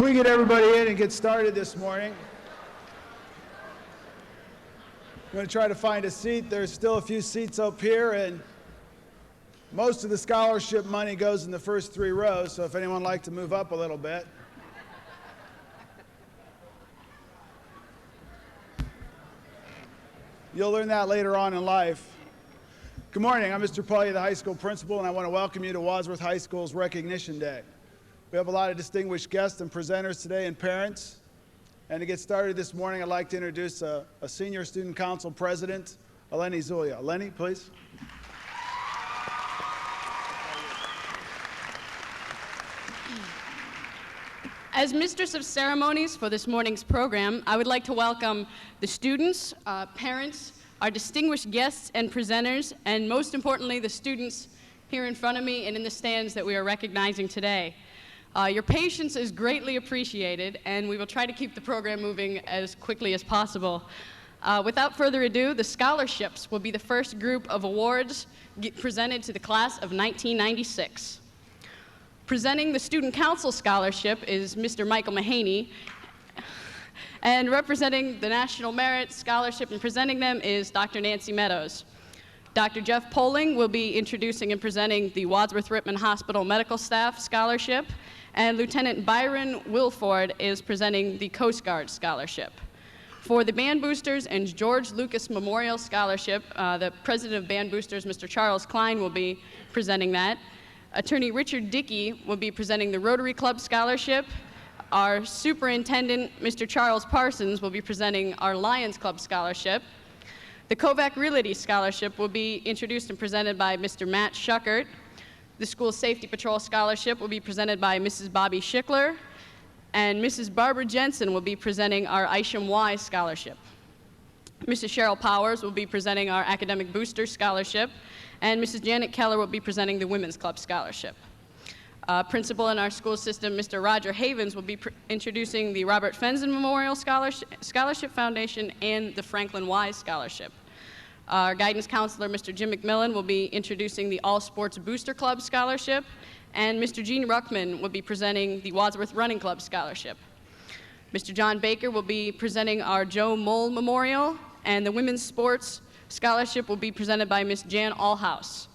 we get everybody in and get started this morning, I'm going to try to find a seat. There's still a few seats up here, and most of the scholarship money goes in the first 3 rows, so if anyone would like to move up a little bit. You'll learn that later on in life. Good morning, I'm Mr. Pauly, the high school principal, and I want to welcome you to Wadsworth High School's Recognition Day. We have a lot of distinguished guests and presenters today and parents. And to get started this morning, I'd like to introduce a senior student council president, Eleni Zulia. Eleni, please. As mistress of ceremonies for this morning's program, I would like to welcome the students, parents, our distinguished guests and presenters, and most importantly, the students here in front of me and in the stands that we are recognizing today. Your patience is greatly appreciated, and we will try to keep the program moving as quickly as possible. Without further ado, the scholarships will be the first group of awards presented to the class of 1996. Presenting the Student Council Scholarship is Mr. Michael Mahaney, and representing the National Merit Scholarship and presenting them is Dr. Nancy Meadows. Dr. Jeff Poling will be introducing and presenting the Wadsworth Rittman Hospital Medical Staff Scholarship, and Lieutenant Byron Wilford is presenting the Coast Guard Scholarship. For the Band Boosters and George Lucas Memorial Scholarship, the president of Band Boosters, Mr. Charles Klein, will be presenting that. Attorney Richard Dickey will be presenting the Rotary Club Scholarship. Our superintendent, Mr. Charles Parsons, will be presenting our Lions Club Scholarship. The Kovac Realty Scholarship will be introduced and presented by Mr. Matt Schuckert. The School Safety Patrol Scholarship will be presented by Mrs. Bobby Schickler. And Mrs. Barbara Jensen will be presenting our Isham Y Scholarship. Mrs. Cheryl Powers will be presenting our Academic Booster Scholarship. And Mrs. Janet Keller will be presenting the Women's Club Scholarship. Principal in our school system, Mr. Roger Havens, will be introducing the Robert Fenton Memorial Scholarship Foundation and the Franklin Wise Scholarship. Our guidance counselor, Mr. Jim McMillan, will be introducing the All Sports Booster Club Scholarship, and Mr. Gene Ruckman will be presenting the Wadsworth Running Club Scholarship. Mr. John Baker will be presenting our Joe Mole Memorial, and the Women's Sports Scholarship will be presented by Ms. Jan Allhouse.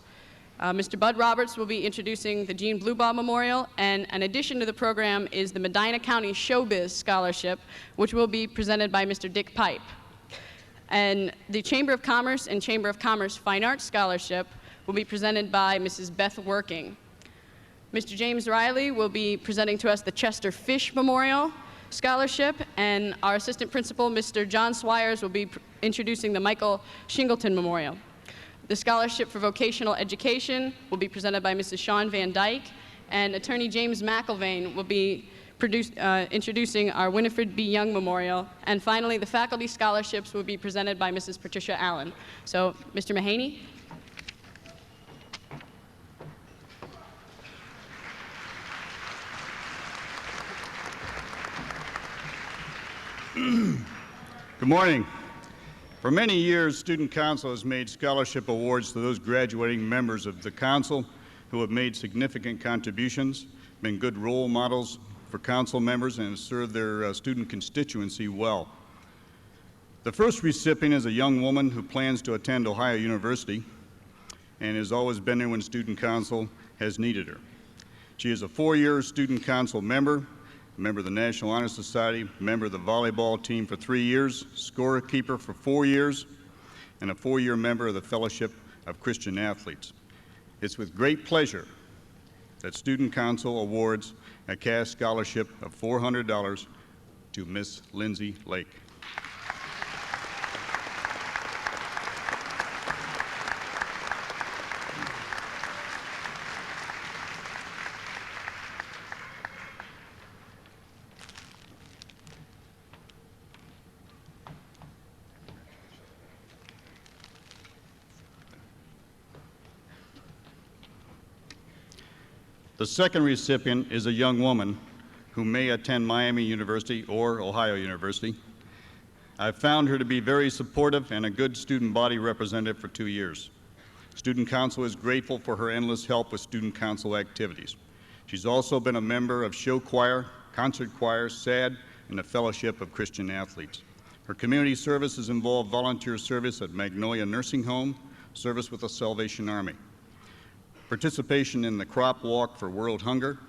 Mr. Bud Roberts will be introducing the Gene Blubaugh Memorial, and an addition to the program is the Medina County Showbiz Scholarship, which will be presented by Mr. Dick Pipe. And the Chamber of Commerce and Chamber of Commerce Fine Arts Scholarship will be presented by Mrs. Beth Working. Mr. James Riley will be presenting to us the Chester Fish Memorial Scholarship, and our assistant principal, Mr. John Swires, will be introducing the Michael Shingleton Memorial. The Scholarship for Vocational Education will be presented by Mrs. Sean Van Dyke, and Attorney James McIlvain will be introducing our Winifred B. Young Memorial. And finally, the Faculty Scholarships will be presented by Mrs. Patricia Allen. So, Mr. Mahaney. Good morning. For many years, Student Council has made scholarship awards to those graduating members of the Council who have made significant contributions, been good role models for Council members, and have served their student constituency well. The first recipient is a young woman who plans to attend Ohio University and has always been there when Student Council has needed her. She is a 4-year Student Council member, a member of the National Honor Society, member of the volleyball team for 3 years, scorekeeper for 4 years, and a 4-year member of the Fellowship of Christian Athletes. It's with great pleasure that Student Council awards a cash scholarship of $400 to Miss Lindsay Lake. The second recipient is a young woman who may attend Miami University or Ohio University. I've found her to be very supportive and a good student body representative for 2 years. Student Council is grateful for her endless help with Student Council activities. She's also been a member of show choir, concert choir, SAD, and the Fellowship of Christian Athletes. Her community services involve volunteer service at Magnolia Nursing Home, service with the Salvation Army, participation in the Crop Walk for World Hunger,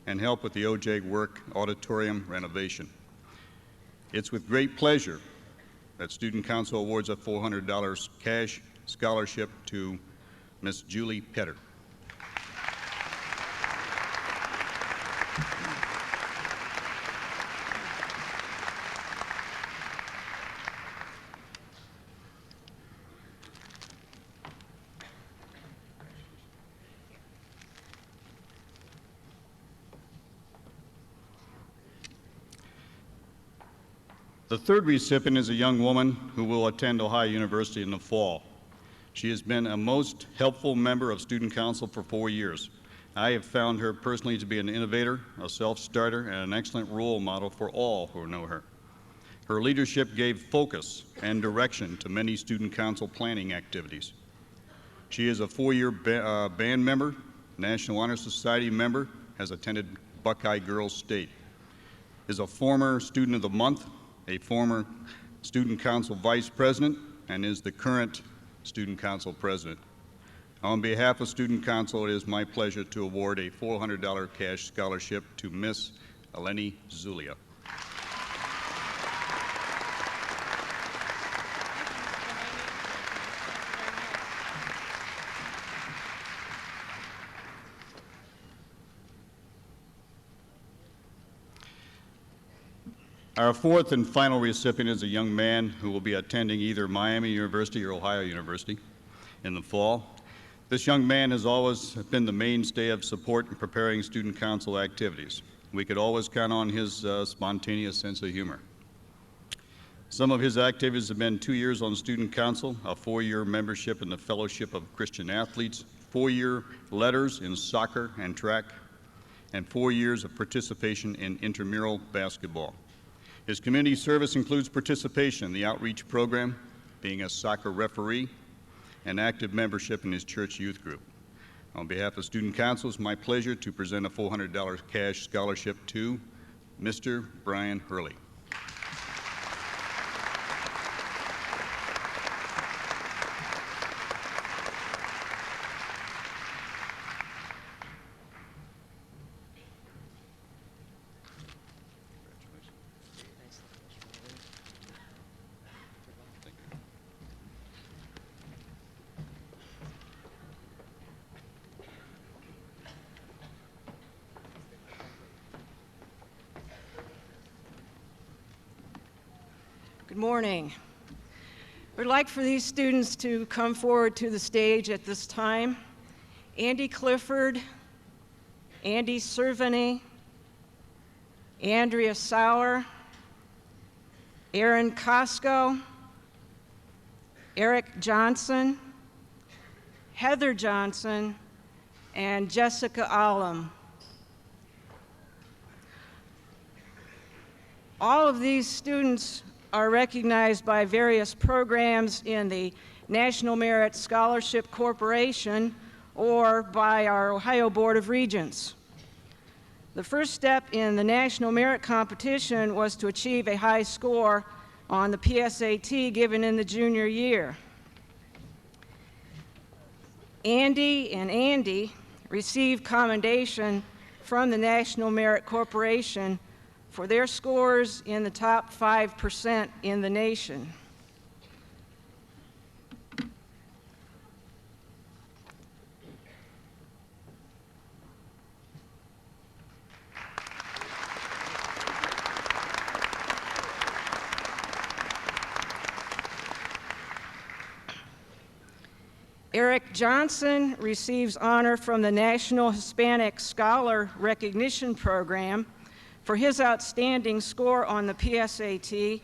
and help with the OJ Work Auditorium renovation. It's with great pleasure that Student Council awards a $400 cash scholarship to Miss Julie Petter. The third recipient is a young woman who will attend Ohio University in the fall. She has been a most helpful member of Student Council for 4 years. I have found her personally to be an innovator, a self-starter, and an excellent role model for all who know her. Her leadership gave focus and direction to many Student Council planning activities. She is a 4-year band member, National Honor Society member, has attended Buckeye Girls State, is a former Student of the Month, a former Student Council Vice President, and is the current Student Council President. On behalf of Student Council, it is my pleasure to award a $400 cash scholarship to Miss Eleni Zulia. Our fourth and final recipient is a young man who will be attending either Miami University or Ohio University in the fall. This young man has always been the mainstay of support in preparing Student Council activities. We could always count on his spontaneous sense of humor. Some of his activities have been 2 years on Student Council, a 4-year membership in the Fellowship of Christian Athletes, 4-year letters in soccer and track, and 4 years of participation in intramural basketball. His community service includes participation in the outreach program, being a soccer referee, and active membership in his church youth group. On behalf of Student Council, it's my pleasure to present a $400 cash scholarship to Mr. Brian Hurley. Good morning. We'd like for these students to come forward to the stage at this time. Andy Clifford, Andy Cerveny, Andrea Sauer, Aaron Costco, Eric Johnson, Heather Johnson, and Jessica Allam. All of these students are recognized by various programs in the National Merit Scholarship Corporation or by our Ohio Board of Regents. The first step in the National Merit Competition was to achieve a high score on the PSAT given in the junior year. Andy and Andy received commendation from the National Merit Corporation for their scores in the top 5% in the nation. Eric Johnson receives honor from the National Hispanic Scholar Recognition Program for his outstanding score on the PSAT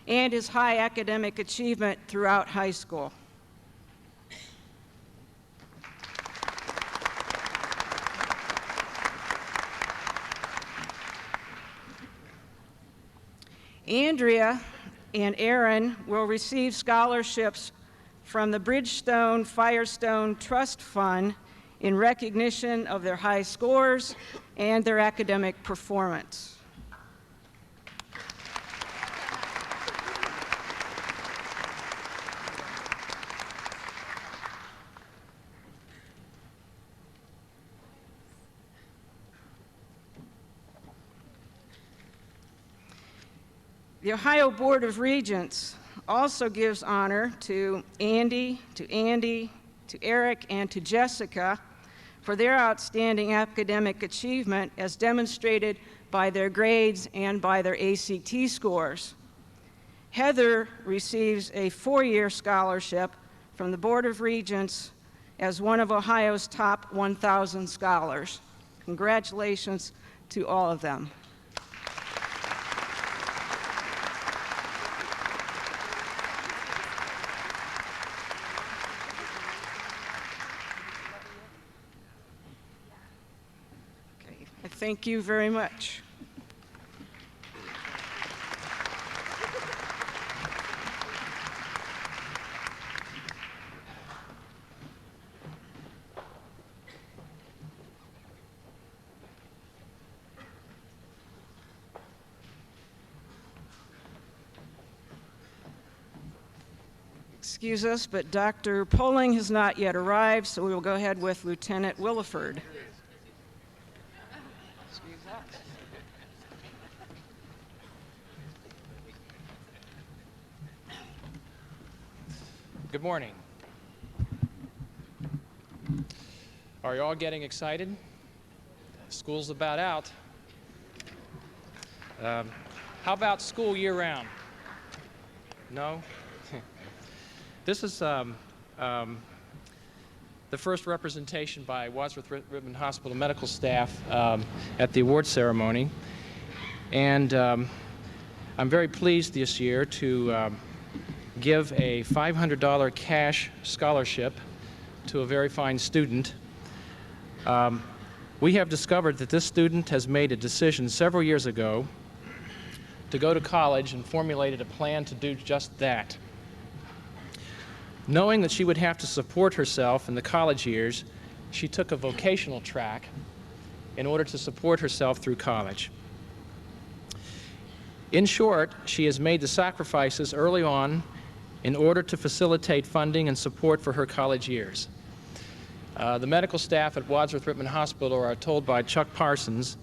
and his high academic achievement throughout high school. Andrea and Aaron will receive scholarships from the Bridgestone Firestone Trust Fund in recognition of their high scores and their academic performance. The Ohio Board of Regents also gives honor to Andy, to Eric, and to Jessica for their outstanding academic achievement as demonstrated by their grades and by their ACT scores. Heather receives a 4-year scholarship from the Board of Regents as one of Ohio's top 1,000 scholars. Congratulations to all of them. Okay, I thank you very much. Excuse us, but Dr. Poling has not yet arrived, so we will go ahead with Lieutenant Williford. Excuse us. Good morning. Are you all getting excited? School's about out. How about school year-round? No? This is the first representation by Wadsworth Rittman Hospital medical staff at the award ceremony. And I'm very pleased this year to give a $500 cash scholarship to a very fine student. We have discovered that this student has made a decision several years ago to go to college and formulated a plan to do just that. Knowing that she would have to support herself in the college years, she took a vocational track in order to support herself through college. In short, she has made the sacrifices early on in order to facilitate funding and support for her college years. The medical staff at Wadsworth Rittman Hospital are told by Chuck Parsons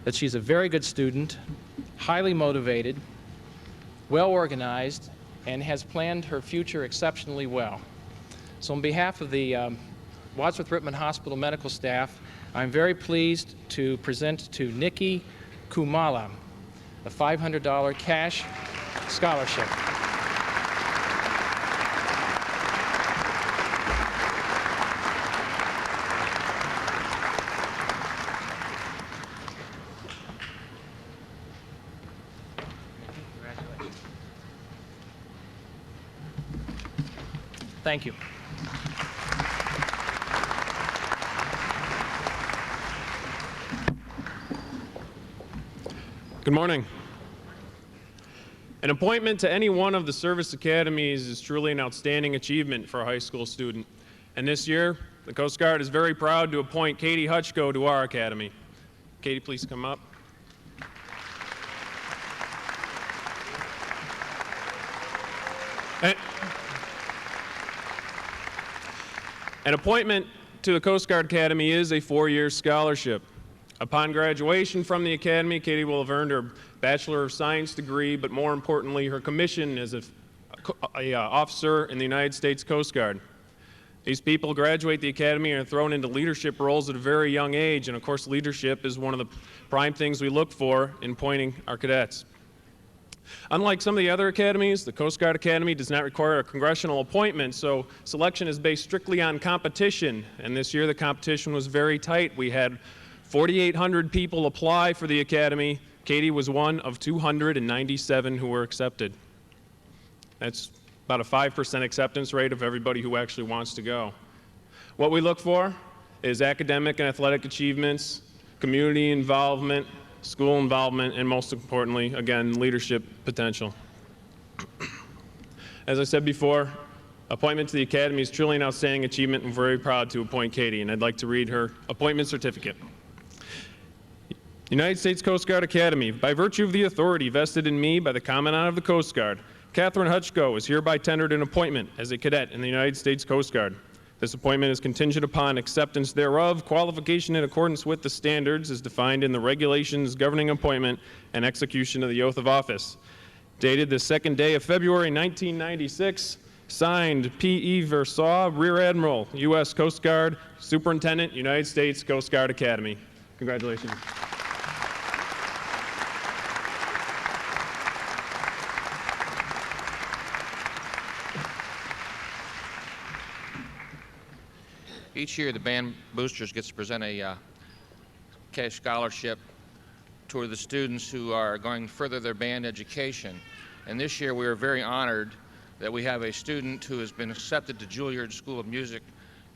that she's a very good student, highly motivated, well organized, and has planned her future exceptionally well. So on behalf of the Wadsworth Rittman Hospital medical staff, I'm very pleased to present to Nikki Kumala a $500 cash scholarship. Thank you. Good morning. An appointment to any one of the service academies is truly an outstanding achievement for a high school student. And this year, the Coast Guard is very proud to appoint Katie Hutchko to our academy. Katie, please come up. An appointment to the Coast Guard Academy is a 4-year scholarship. Upon graduation from the Academy, Katie will have earned her Bachelor of Science degree, but more importantly, her commission as an officer in the United States Coast Guard. These people graduate the Academy and are thrown into leadership roles at a very young age, and of course leadership is one of the prime things we look for in appointing our cadets. Unlike some of the other academies, the Coast Guard Academy does not require a congressional appointment, so selection is based strictly on competition, and this year the competition was very tight. We had 4,800 people apply for the Academy. Katie was one of 297 who were accepted. That's about a 5% acceptance rate of everybody who actually wants to go. What we look for is academic and athletic achievements, community involvement, school involvement, and most importantly, again, leadership potential. As I said before, appointment to the Academy is truly an outstanding achievement, and we're very proud to appoint Katie, and I'd like to read her appointment certificate. United States Coast Guard Academy, by virtue of the authority vested in me by the Commandant of the Coast Guard, Catherine Hutchko is hereby tendered an appointment as a cadet in the United States Coast Guard. This appointment is contingent upon acceptance thereof, qualification in accordance with the standards as defined in the regulations governing appointment, and execution of the oath of office. dated the 2nd day of February 1996, signed P.E. Versaw, Rear Admiral, U.S. Coast Guard, Superintendent, United States Coast Guard Academy. Congratulations. Each year, the Band Boosters gets to present a cash scholarship to the students who are going to further their band education. And this year, we are very honored that we have a student who has been accepted to Juilliard School of Music.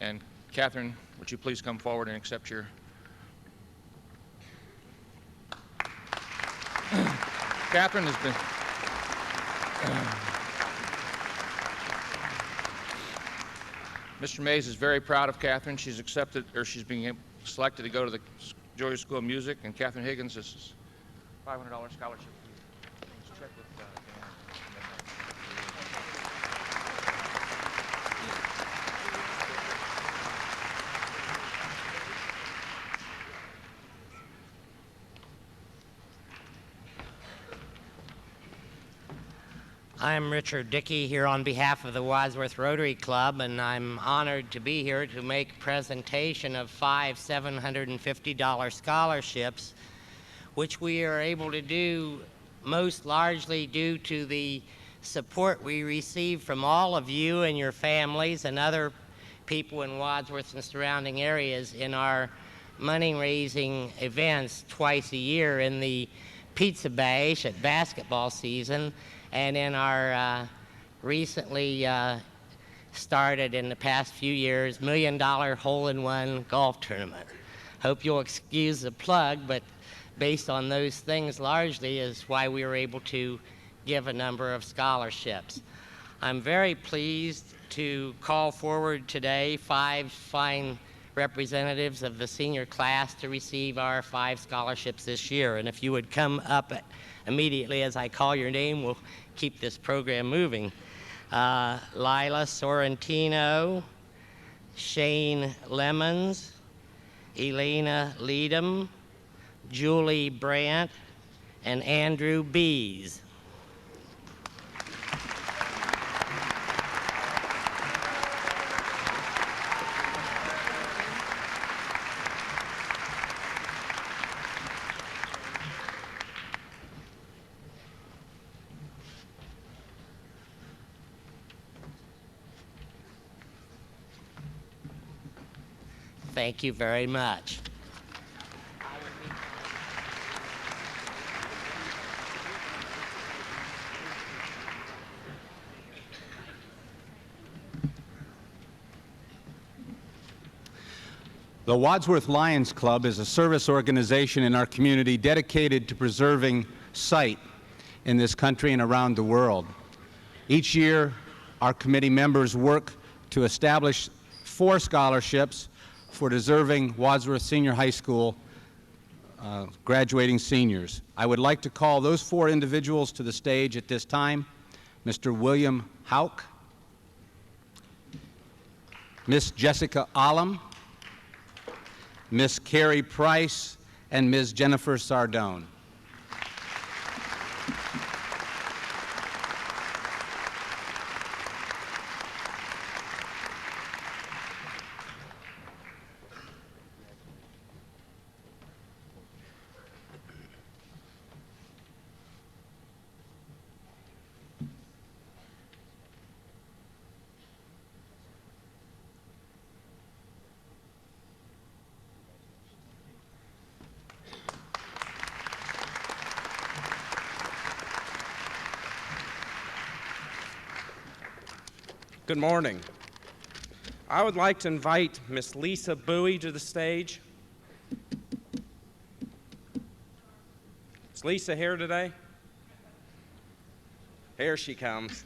And Catherine, would you please come forward and accept your... Catherine has been... Mr. Mays is very proud of Catherine. She's accepted, or she's being selected to go to the Juilliard School of Music, and Catherine Higgins, this is $500 scholarship. Let's check with Dan. I'm Richard Dickey here on behalf of the Wadsworth Rotary Club, and I'm honored to be here to make a presentation of 5 $750 scholarships, which we are able to do most largely due to the support we receive from all of you and your families and other people in Wadsworth and surrounding areas in our money-raising events twice a year in the Pizza Bash at basketball season, and in our recently started in the past few years $1 million hole-in-one golf tournament. Hope you'll excuse the plug, but based on those things largely is why we were able to give a number of scholarships. I'm very pleased to call forward today 5 fine representatives of the senior class to receive our 5 scholarships this year. And if you would come up immediately as I call your name, we'll keep this program moving. Lila Sorrentino, Shane Lemons, Elena Leadham, Julie Brandt, and Andrew Bees. Thank you very much. The Wadsworth Lions Club is a service organization in our community dedicated to preserving sight in this country and around the world. Each year, our committee members work to establish 4 scholarships for deserving Wadsworth Senior High School graduating seniors. I would like to call those 4 individuals to the stage at this time. Mr. William Hauk, Miss Jessica Olam, Miss Carrie Price, and Ms. Jennifer Sardone. Good morning. I would like to invite Miss Lisa Bowie to the stage. Is Lisa here today? Here she comes.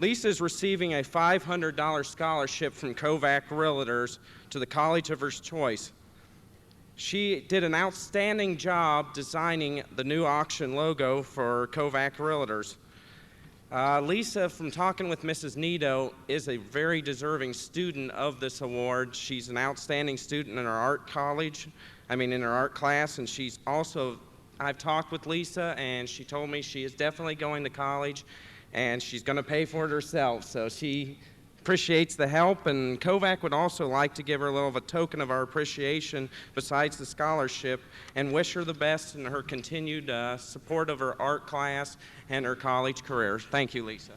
Lisa is receiving a $500 scholarship from Kovac Realtors to the college of her choice. She did an outstanding job designing the new auction logo for Kovac Realtors. Lisa, from talking with Mrs. Nito, is a very deserving student of this award. She's an outstanding student in her art class, and she's also I've talked with Lisa, and she told me she is definitely going to college, and she's going to pay for it herself. So she appreciates the help, and COVAC would also like to give her a little of a token of our appreciation besides the scholarship, and wish her the best in her continued support of her art class and her college career. Thank you, Lisa.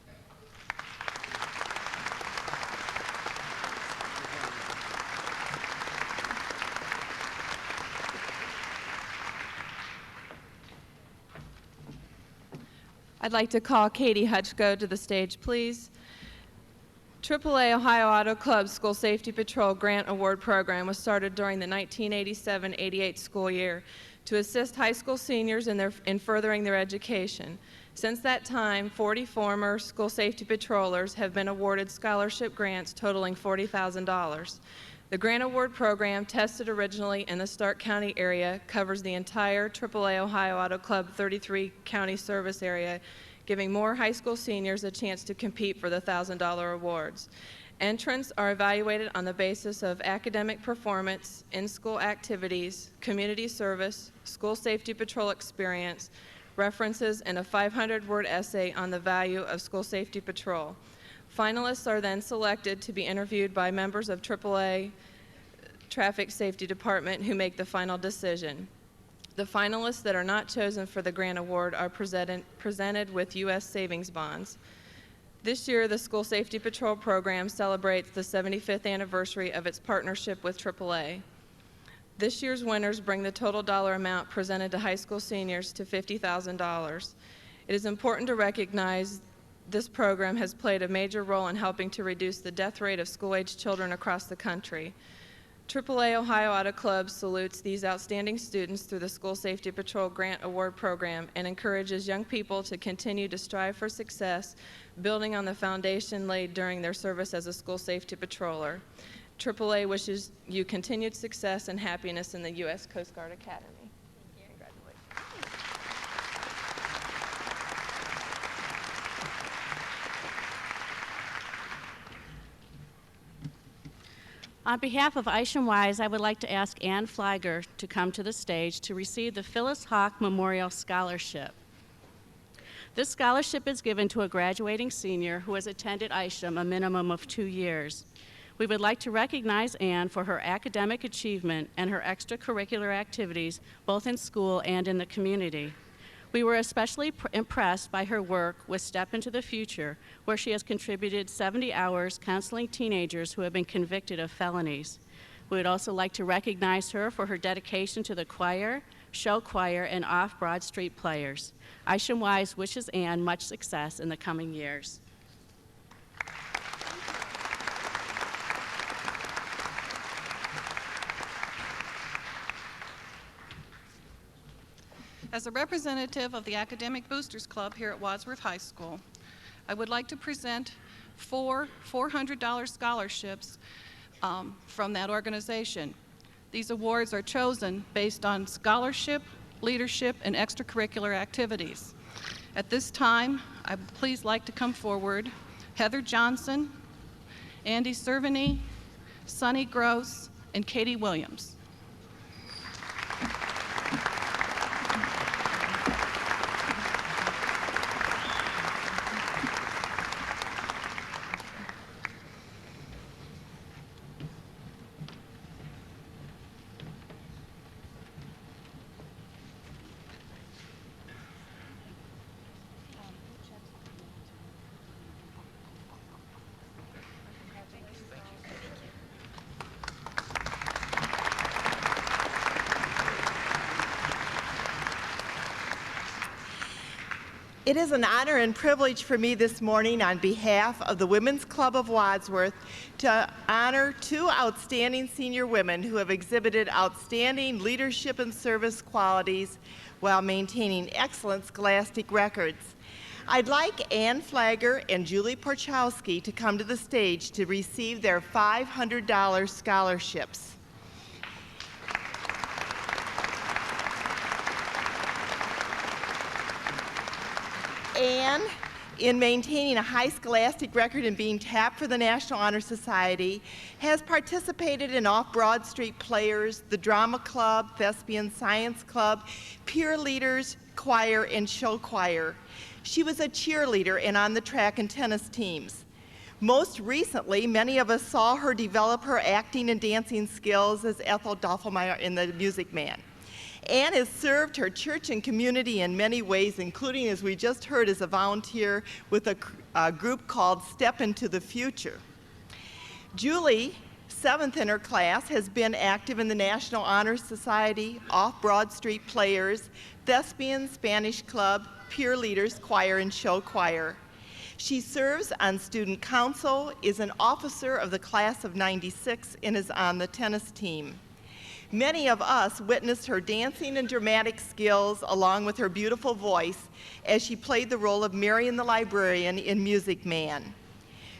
I'd like to call Katie Hutchko to the stage, please. AAA Ohio Auto Club School Safety Patrol Grant Award Program was started during the 1987-88 school year to assist high school seniors in furthering their education. Since that time, 40 former school safety patrollers have been awarded scholarship grants totaling $40,000. The grant award program, tested originally in the Stark County area, covers the entire AAA Ohio Auto Club 33 county service area, giving more high school seniors a chance to compete for the $1,000 awards. Entrants are evaluated on the basis of academic performance, in-school activities, community service, school safety patrol experience, references, and a 500-word essay on the value of school safety patrol. Finalists are then selected to be interviewed by members of AAA Traffic Safety Department who make the final decision. The finalists that are not chosen for the grant award are presented with U.S. savings bonds. This year, the School Safety Patrol program celebrates the 75th anniversary of its partnership with AAA. This year's winners bring the total dollar amount presented to high school seniors to $50,000. It is important to recognize this program has played a major role in helping to reduce the death rate of school-age children across the country. AAA Ohio Auto Club salutes these outstanding students through the School Safety Patrol Grant Award Program and encourages young people to continue to strive for success, building on the foundation laid during their service as a school safety patroller. AAA wishes you continued success and happiness in the U.S. Coast Guard Academy. On behalf of Isham Wise, I would like to ask Ann Flagger to come to the stage to receive the Phyllis Hawk Memorial Scholarship. This scholarship is given to a graduating senior who has attended Isham a minimum of 2 years. We would like to recognize Ann for her academic achievement and her extracurricular activities, both in school and in the community. We were especially impressed by her work with Step Into the Future, where she has contributed 70 hours counseling teenagers who have been convicted of felonies. We would also like to recognize her for her dedication to the choir, show choir, and off-Broad Street players. Isham Wise wishes Ann much success in the coming years. As a representative of the Academic Boosters Club here at Wadsworth High School, I would like to present 4 $400 scholarships from that organization. These awards are chosen based on scholarship, leadership, and extracurricular activities. At this time, I would please like to come forward Heather Johnson, Andy Cerveny, Sonny Gross, and Katie Williams. It is an honor and privilege for me this morning on behalf of the Women's Club of Wadsworth to honor 2 outstanding senior women who have exhibited outstanding leadership and service qualities while maintaining excellent scholastic records. I'd like Ann Flagger and Julie Porchowski to come to the stage to receive their $500 scholarships. Ann in maintaining a high scholastic record and being tapped for the National Honor Society, has participated in Off-Broad Street Players, the Drama Club, Thespian Science Club, Peer Leaders, Choir, and Show Choir. She was a cheerleader and on the track and tennis teams. Most recently, many of us saw her develop her acting and dancing skills as Ethel Doffelmeyer in The Music Man. Anne has served her church and community in many ways, including, as we just heard, as a volunteer with a group called Step Into the Future. Julie, 7th in her class, has been active in the National Honor Society, Off-Broad Street Players, Thespian Spanish Club, Peer Leaders, Choir, and Show Choir. She serves on student council, is an officer of the class of '96, and is on the tennis team. Many of us witnessed her dancing and dramatic skills along with her beautiful voice as she played the role of Marion the Librarian in Music Man.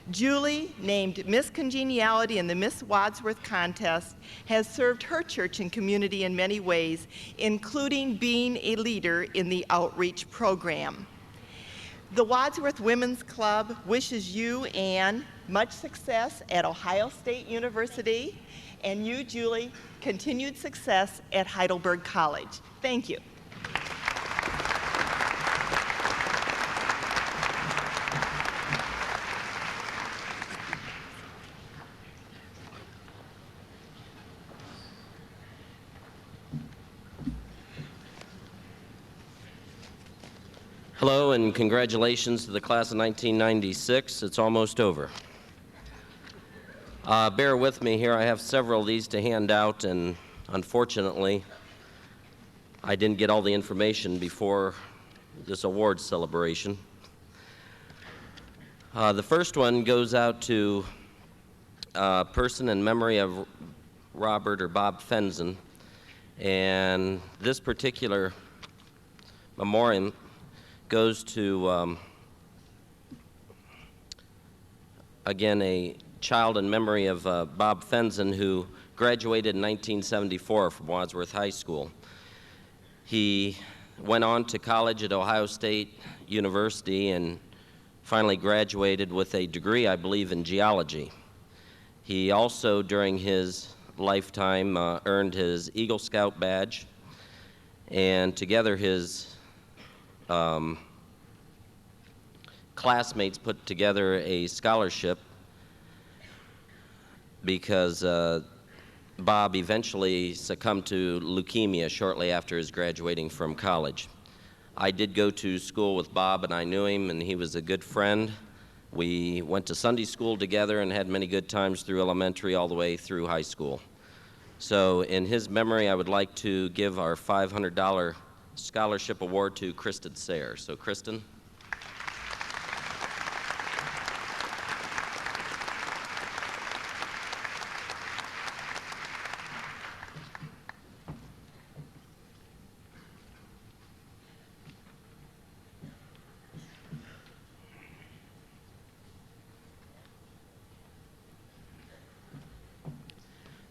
Julie, named Miss Congeniality in the Miss Wadsworth contest, has served her church and community in many ways, including being a leader in the outreach program. The Wadsworth Women's Club wishes you, Anne, much success at Ohio State University, and you, Julie, continued success at Heidelberg College. Thank you. Hello and congratulations to the class of 1996. It's almost over. Bear with me here. I have several of these to hand out, and unfortunately, I didn't get all the information before this awards celebration. The first one goes out to a person in memory of Robert or Bob Fenson, and this particular memoriam goes to, again, a child in memory of Bob Fenson, who graduated in 1974 from Wadsworth High School. He went on to college at Ohio State University and finally graduated with a degree, I believe, in geology. He also, during his lifetime, earned his Eagle Scout badge, and together his classmates put together a scholarship because Bob eventually succumbed to leukemia shortly after his graduating from college. I did go to school with Bob, and I knew him, and he was a good friend. We went to Sunday school together and had many good times through elementary all the way through high school. So in his memory, I would like to give our $500 scholarship award to Kristen Sayre. So Kristen.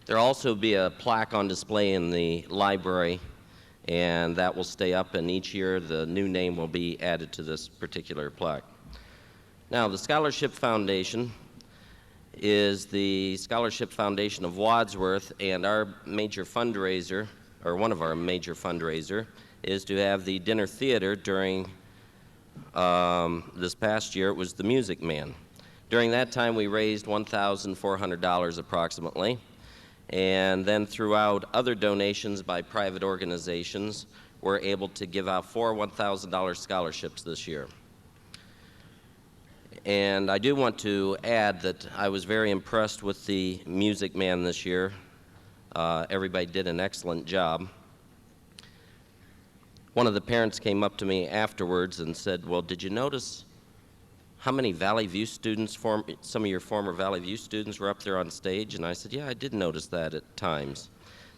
There'll also be a plaque on display in the library, and that will stay up, and each year the new name will be added to this particular plaque. Now, the Scholarship Foundation is the Scholarship Foundation of Wadsworth, and our major fundraiser, or one of our major fundraiser, is to have the dinner theater during this past year. It was The Music Man. During that time, we raised $1,400 approximately. And then throughout other donations by private organizations, we're able to give out 4 $1,000 scholarships this year. And I do want to add that I was very impressed with the Music Man this year. Everybody did an excellent job. One of the parents came up to me afterwards and said, well, did you notice how many Valley View students, some of your former Valley View students were up there on stage? And I said, yeah, I did notice that at times.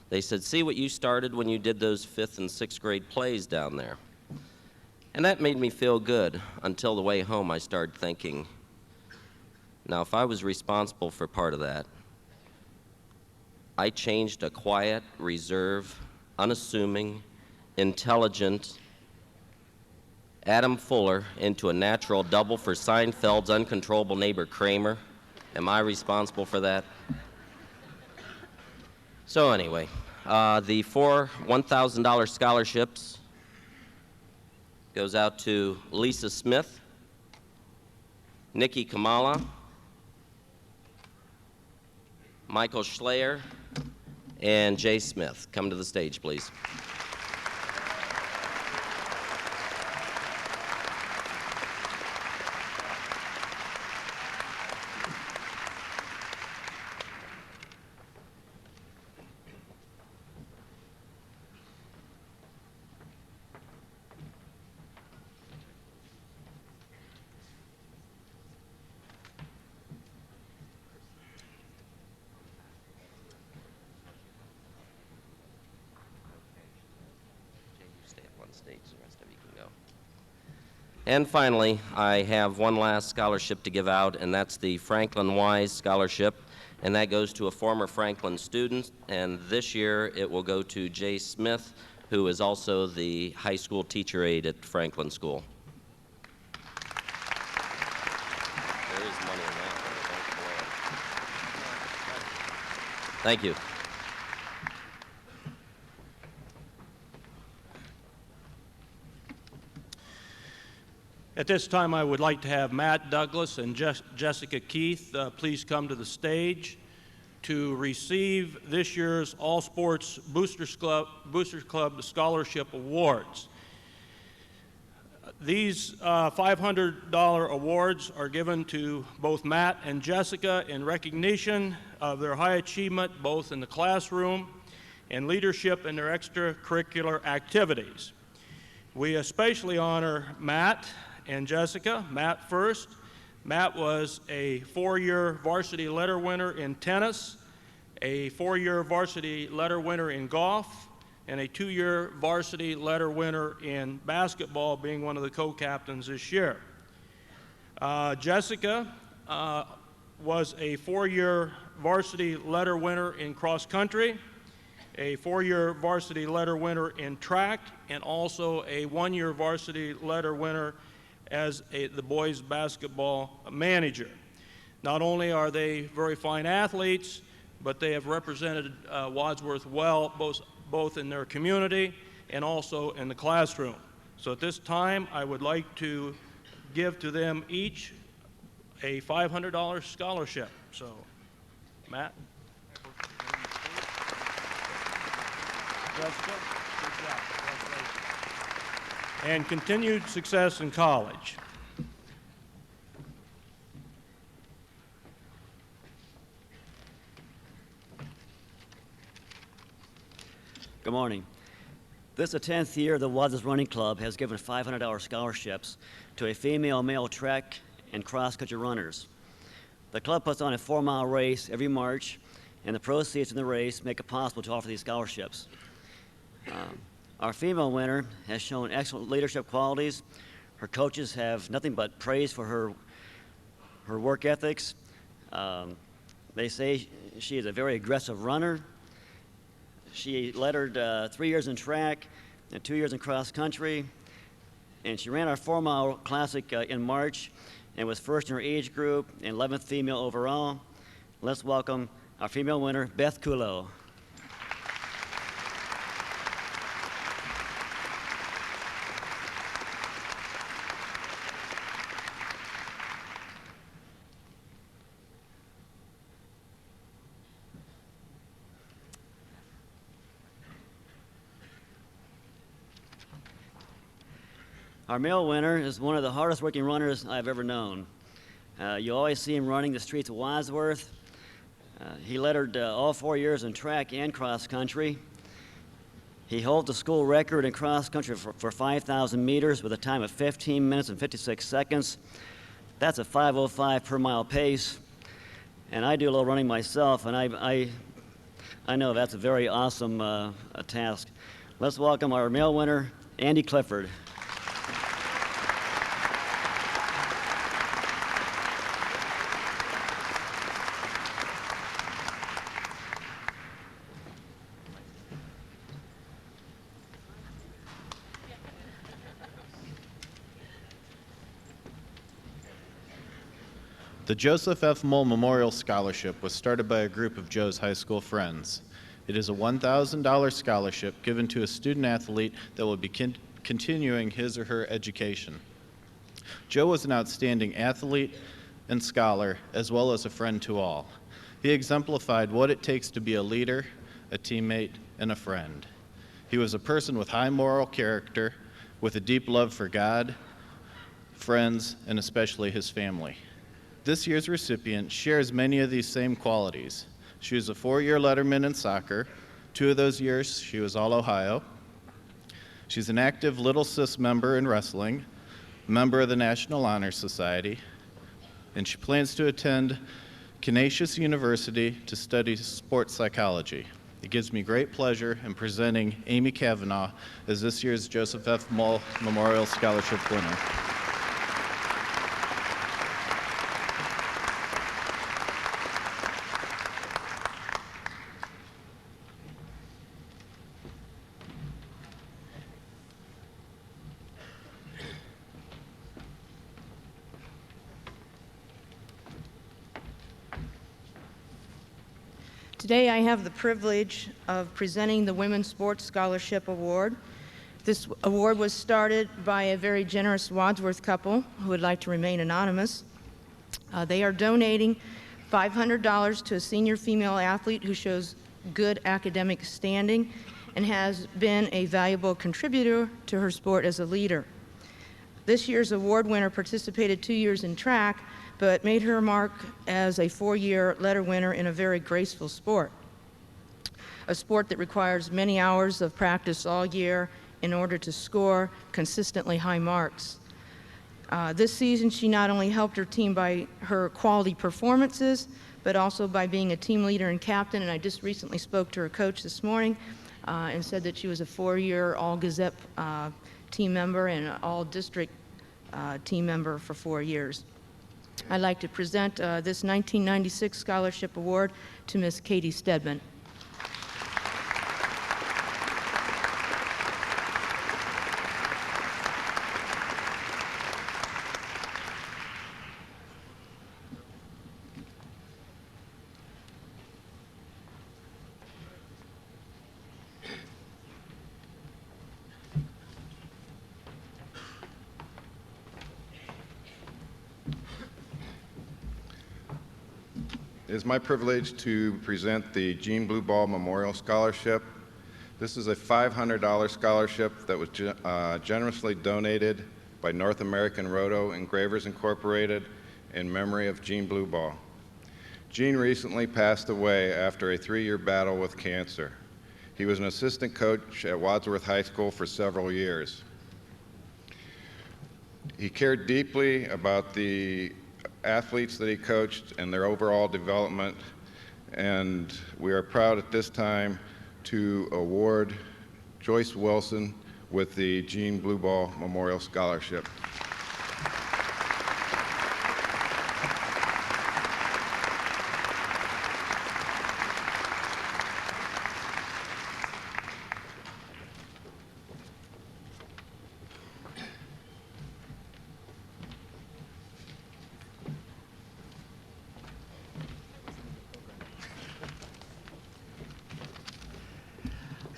They said, see what you started when you did those 5th and 6th grade plays down there. And that made me feel good until the way home I started thinking, now if I was responsible for part of that, I changed a quiet, reserved, unassuming, intelligent, Adam Fuller into a natural double for Seinfeld's uncontrollable neighbor Kramer. Am I responsible for that? So anyway, the 4 $1,000 scholarships goes out to Lisa Smith, Nikki Kamala, Michael Schleyer, and Jay Smith. Come to the stage, please. And finally, I have one last scholarship to give out, and that's the Franklin Wise Scholarship, and that goes to a former Franklin student, and this year it will go to Jay Smith, who is also the high school teacher aide at Franklin School. There is money in that. Thank you. At this time, I would like to have Matt Douglas and Jessica Keith please come to the stage to receive this year's All Sports Boosters Club Scholarship Awards. These $500 awards are given to both Matt and Jessica in recognition of their high achievement both in the classroom and leadership in their extracurricular activities. We especially honor Matt and Jessica. Matt first. Matt was a 4-year varsity letter winner in tennis, a 4-year varsity letter winner in golf, and a 2-year varsity letter winner in basketball, being one of the co-captains this year. Jessica was a 4-year varsity letter winner in cross country, a 4-year varsity letter winner in track, and also a 1-year varsity letter winner as the boys basketball manager. Not only are they very fine athletes, but they have represented Wadsworth well, both in their community and also in the classroom. So at this time, I would like to give to them each a $500 scholarship. So, Matt. Jessica, good job. And continued success in college. Good morning. This is the 10th year the Wadsworth Running Club has given $500 scholarships to a female-male track and cross-country runners. The club puts on a 4-mile race every March, and the proceeds from the race make it possible to offer these scholarships. Our female winner has shown excellent leadership qualities. Her coaches have nothing but praise for her work ethics. They say she is a very aggressive runner. She lettered 3 years in track and 2 years in cross country. And she ran our 4-mile classic in March and was first in her age group and 11th female overall. Let's welcome our female winner, Beth Kulo. Our male winner is one of the hardest working runners I've ever known. You always see him running the streets of Wadsworth. He lettered all 4 years in track and cross country. He holds the school record in cross country for 5,000 meters with a time of 15 minutes and 56 seconds. That's a 5:05 per mile pace. And I do a little running myself, and I know that's a very awesome task. Let's welcome our male winner, Andy Clifford. The Joseph F. Mull Memorial Scholarship was started by a group of Joe's high school friends. It is a $1,000 scholarship given to a student athlete that will be continuing his or her education. Joe was an outstanding athlete and scholar, as well as a friend to all. He exemplified what it takes to be a leader, a teammate, and a friend. He was a person with high moral character, with a deep love for God, friends, and especially his family. This year's recipient shares many of these same qualities. She was a 4-year letterman in soccer. 2 of those years, she was All-Ohio. She's an active Little Sis member in wrestling, member of the National Honor Society, and she plans to attend Canisius University to study sports psychology. It gives me great pleasure in presenting Amy Kavanaugh as this year's Joseph F. Mull Memorial Scholarship winner. Today I have the privilege of presenting the Women's Sports Scholarship Award. This award was started by a very generous Wadsworth couple who would like to remain anonymous. They are donating $500 to a senior female athlete who shows good academic standing and has been a valuable contributor to her sport as a leader. This year's award winner participated 2 years in track, but made her mark as a 4-year letter winner in a very graceful sport, a sport that requires many hours of practice all year in order to score consistently high marks. This season, she not only helped her team by her quality performances, but also by being a team leader and captain, and I just recently spoke to her coach this morning and said that she was a 4-year All-Gazette team member and an All-District team member for 4 years. I'd like to present this 1996 Scholarship Award to Miss Katie Stedman. It is my privilege to present the Jean Blue Ball Memorial Scholarship. This is a $500 scholarship that was generously donated by North American Roto Engravers Incorporated in memory of Jean Blue Ball. Jean recently passed away after a 3-year battle with cancer. He was an assistant coach at Wadsworth High School for several years. He cared deeply about the athletes that he coached and their overall development, and we are proud at this time to award Joyce Wilson with the Jean Blue Ball Memorial Scholarship.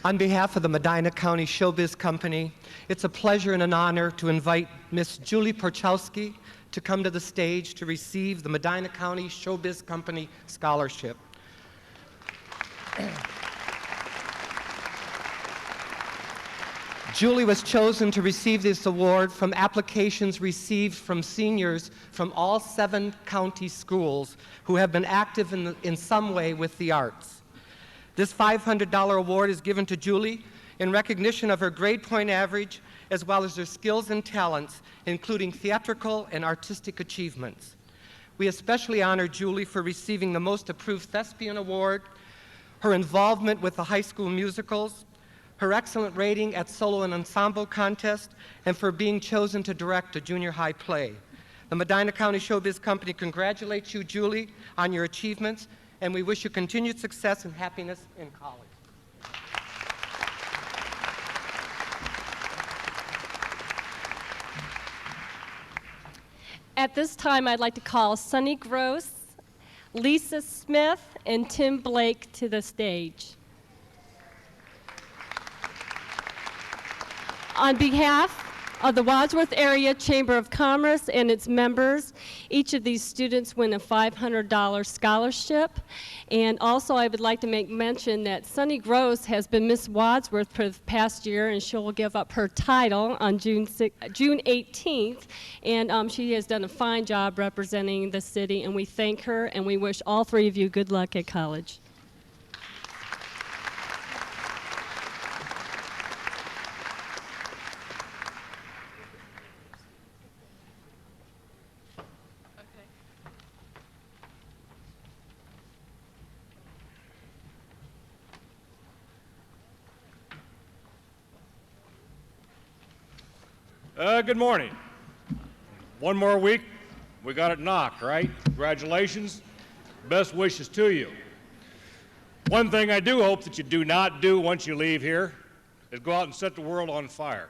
On behalf of the Medina County Showbiz Company, it's a pleasure and an honor to invite Miss Julie Porchowski to come to the stage to receive the Medina County Showbiz Company Scholarship. Julie was chosen to receive this award from applications received from seniors from all 7 county schools who have been active in some way with the arts. This $500 award is given to Julie in recognition of her grade point average as well as her skills and talents, including theatrical and artistic achievements. We especially honor Julie for receiving the Most Approved Thespian Award, her involvement with the high school musicals, her excellent rating at solo and ensemble contest, and for being chosen to direct a junior high play. The Medina County Showbiz Company congratulates you, Julie, on your achievements, and we wish you continued success and happiness in college. At this time, I'd like to call Sunny Gross, Lisa Smith, and Tim Blake to the stage. On behalf of the Wadsworth Area Chamber of Commerce and its members, each of these students win a $500 scholarship. And also I would like to make mention that Sunny Gross has been Miss Wadsworth for the past year, and she will give up her title on June 18th. And she has done a fine job representing the city, and we thank her, and we wish all three of you good luck at college. Good morning. One more week, we got it knocked, right? Congratulations. Best wishes to you. One thing I do hope that you do not do once you leave here is go out and set the world on fire.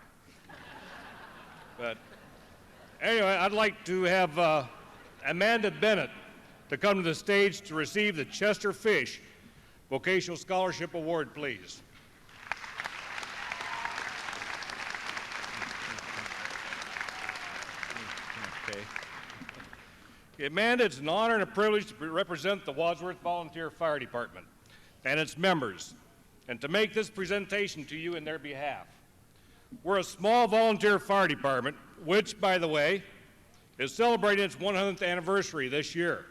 But anyway, I'd like to have Amanda Bennett to come to the stage to receive the Chester Fish Vocational Scholarship Award, please. Amanda, it's an honor and a privilege to represent the Wadsworth Volunteer Fire Department and its members, and to make this presentation to you in their behalf. We're a small volunteer fire department, which, by the way, is celebrating its 100th anniversary this year.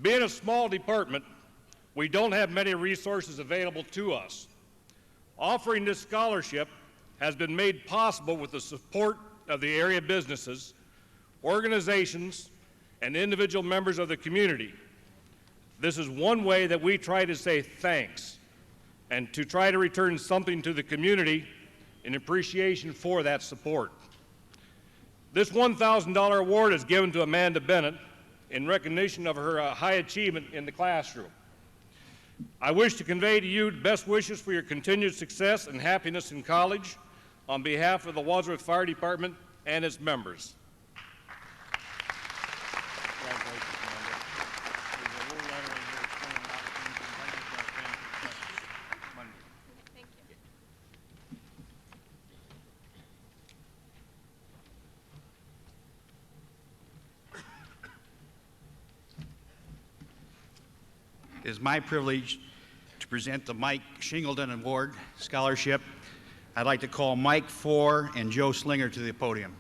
Being a small department, we don't have many resources available to us. Offering this scholarship has been made possible with the support of the area businesses, organizations, and individual members of the community. This is one way that we try to say thanks and to try to return something to the community in appreciation for that support. This $1,000 award is given to Amanda Bennett in recognition of her high achievement in the classroom. I wish to convey to you best wishes for your continued success and happiness in college on behalf of the Wadsworth Fire Department and its members. It is my privilege to present the Mike Shingleton Award Scholarship. I'd like to call Mike Four and Joe Slinger to the podium.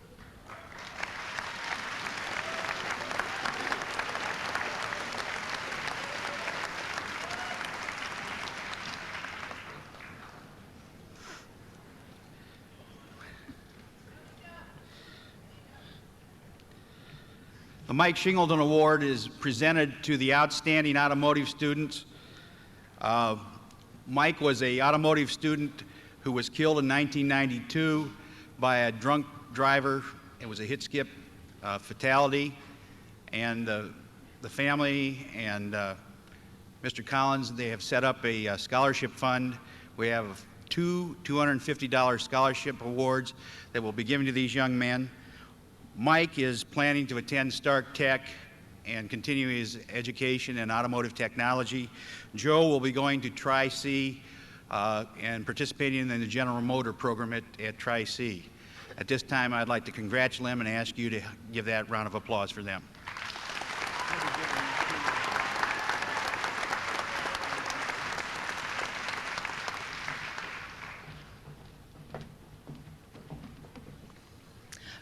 The Mike Shingleton Award is presented to the outstanding automotive students. Mike was an automotive student who was killed in 1992 by a drunk driver. It was a hit-skip fatality. And the family and Mr. Collins, they have set up a scholarship fund. We have two $250 scholarship awards that will be given to these young men. Mike is planning to attend Stark Tech and continue his education in automotive technology. Joe will be going to Tri-C and participating in the General Motor program at Tri-C. At this time, I'd like to congratulate them and ask you to give that round of applause for them.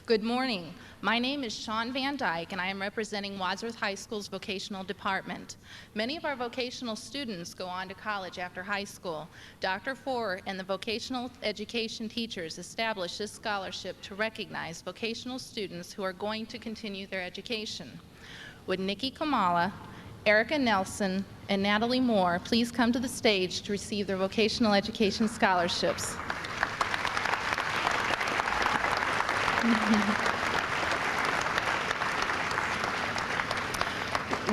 Good morning. My name is Sean Van Dyke, and I am representing Wadsworth High School's vocational department. Many of our vocational students go on to college after high school. Dr. Four and the vocational education teachers established this scholarship to recognize vocational students who are going to continue their education. Would Nikki Kamala, Erica Nelson, and Natalie Moore please come to the stage to receive their vocational education scholarships?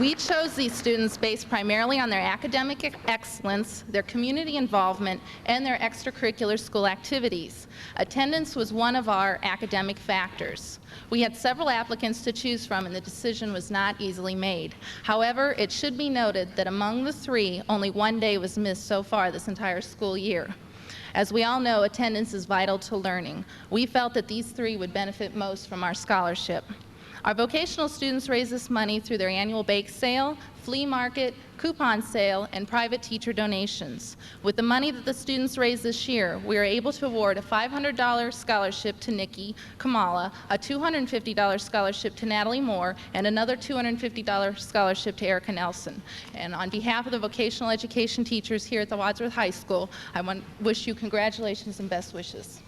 We chose these students based primarily on their academic excellence, their community involvement, and their extracurricular school activities. Attendance was one of our academic factors. We had several applicants to choose from, and the decision was not easily made. However, it should be noted that among the three, only one day was missed so far this entire school year. As we all know, attendance is vital to learning. We felt that these three would benefit most from our scholarship. Our vocational students raise this money through their annual bake sale, flea market, coupon sale, and private teacher donations. With the money that the students raise this year, we are able to award a $500 scholarship to Nikki Kamala, a $250 scholarship to Natalie Moore, and another $250 scholarship to Erica Nelson. And on behalf of the vocational education teachers here at the Wadsworth High School, I want to wish you congratulations and best wishes.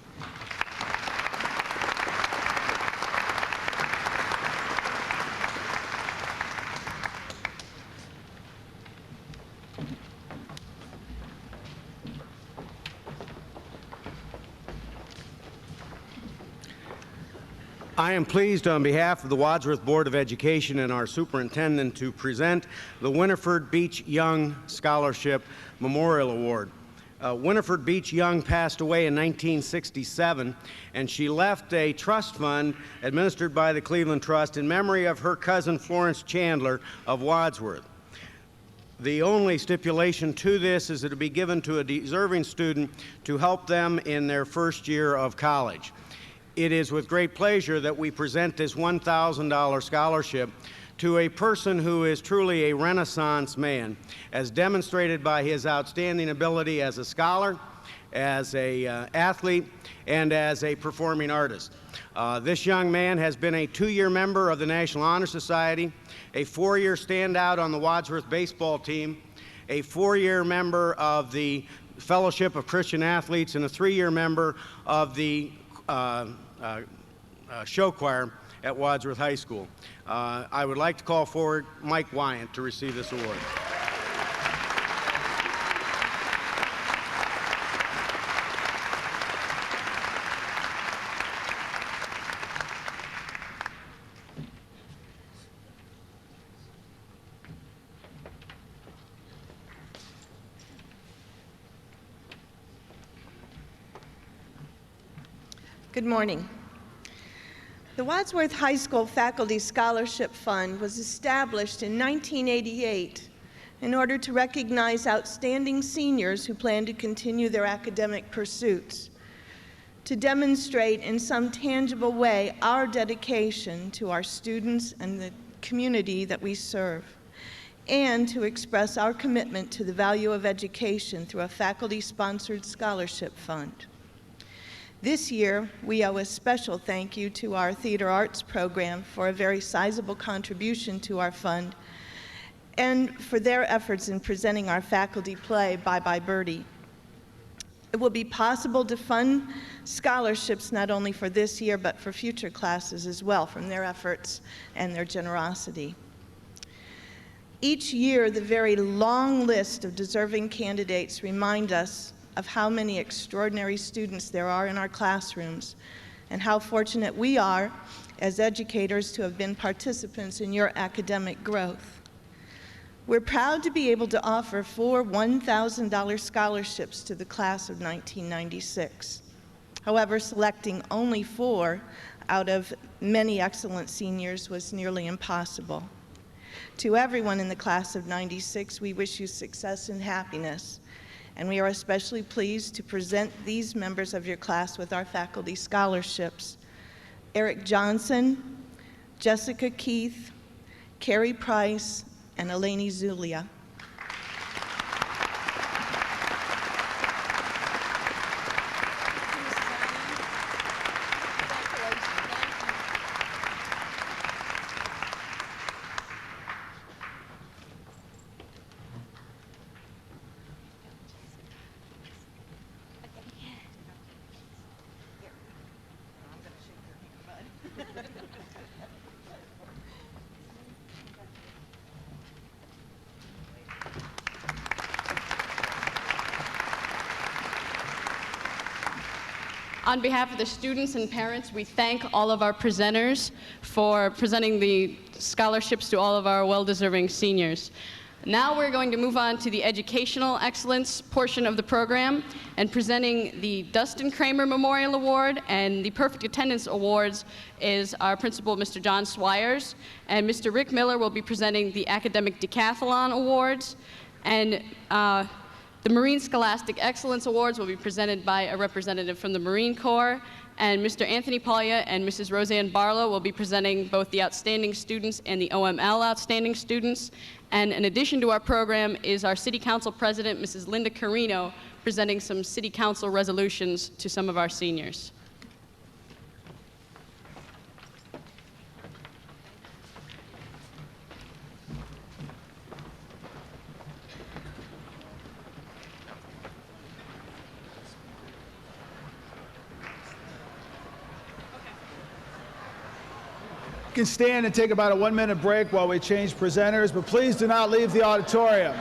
I am pleased on behalf of the Wadsworth Board of Education and our superintendent to present the Winifred Beach Young Scholarship Memorial Award. Winifred Beach Young passed away in 1967, and she left a trust fund administered by the Cleveland Trust in memory of her cousin Florence Chandler of Wadsworth. The only stipulation to this is that it be given to a deserving student to help them in their first year of college. It is with great pleasure that we present this $1,000 scholarship to a person who is truly a Renaissance man, as demonstrated by his outstanding ability as a scholar, as an athlete, and as a performing artist. This young man has been a 2-year member of the National Honor Society, a 4-year standout on the Wadsworth baseball team, a 4-year member of the Fellowship of Christian Athletes, and a 3-year member of the show choir at Wadsworth High School. I would like to call forward Mike Wyant to receive this award. Good morning. The Wadsworth High School Faculty Scholarship Fund was established in 1988 in order to recognize outstanding seniors who plan to continue their academic pursuits, to demonstrate in some tangible way our dedication to our students and the community that we serve, and to express our commitment to the value of education through a faculty-sponsored scholarship fund. This year, we owe a special thank you to our theater arts program for a very sizable contribution to our fund and for their efforts in presenting our faculty play, Bye Bye Birdie. It will be possible to fund scholarships not only for this year but for future classes as well from their efforts and their generosity. Each year, the very long list of deserving candidates remind us of how many extraordinary students there are in our classrooms and how fortunate we are as educators to have been participants in your academic growth. We're proud to be able to offer 4 $1,000 scholarships to the class of 1996. However, selecting only 4 out of many excellent seniors was nearly impossible. To everyone in the class of 96, we wish you success and happiness. And we are especially pleased to present these members of your class with our faculty scholarships: Eric Johnson, Jessica Keith, Carrie Price, and Eleni Zulia. On behalf of the students and parents, we thank all of our presenters for presenting the scholarships to all of our well-deserving seniors. Now we're going to move on to the educational excellence portion of the program and presenting the Dustin Kramer Memorial Award and the Perfect Attendance Awards is our principal, Mr. John Swires, and Mr. Rick Miller will be presenting the Academic Decathlon Awards, and the Marine Scholastic Excellence Awards will be presented by a representative from the Marine Corps, and Mr. Anthony Paglia and Mrs. Roseanne Barlow will be presenting both the Outstanding Students and the OML Outstanding Students. And in addition to our program is our City Council President, Mrs. Linda Carino, presenting some City Council resolutions to some of our seniors. You can stand and take about a 1-minute break while we change presenters, but please do not leave the auditorium.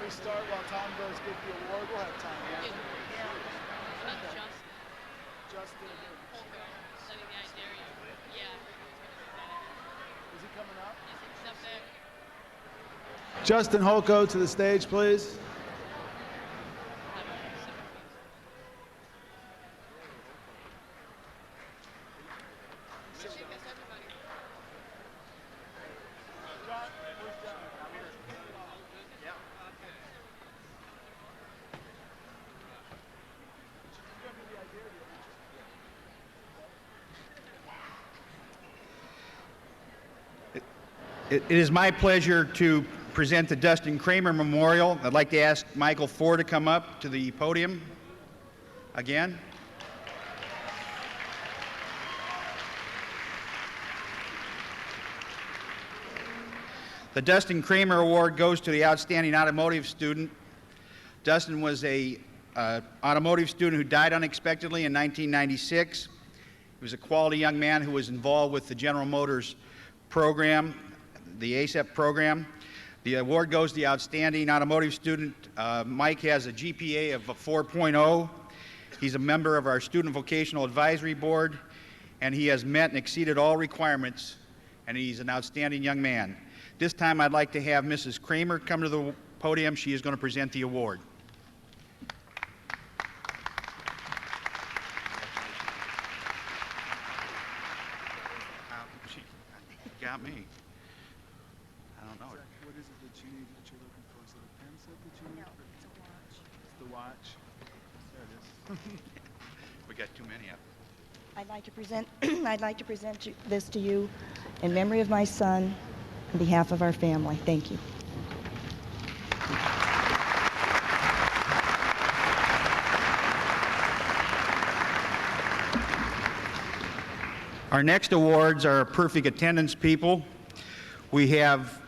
Start while Tom goes get the award. We'll have time. Yeah. Justin. Is he coming up? He's up there. Justin Holko to the stage, please. It is my pleasure to present the Dustin Kramer Memorial. I'd like to ask Michael Ford to come up to the podium again. The Dustin Kramer Award goes to the outstanding automotive student. Dustin was an automotive student who died unexpectedly in 1996. He was a quality young man who was involved with the General Motors program, the ASEP program. The award goes to the outstanding automotive student. Mike has a GPA of a 4.0. He's a member of our Student Vocational Advisory Board, and he has met and exceeded all requirements, and he's an outstanding young man. This time I'd like to have Mrs. Kramer come to the podium. She is going to present the award. She got me. I don't know. What is it that you need that you're looking for? Is it a pen set that you need? No, it's a watch. It's the watch. There it is. We got too many of them. I'd like to present this to you in memory of my son, on behalf of our family. Thank you. Our next awards are perfect attendance people. We have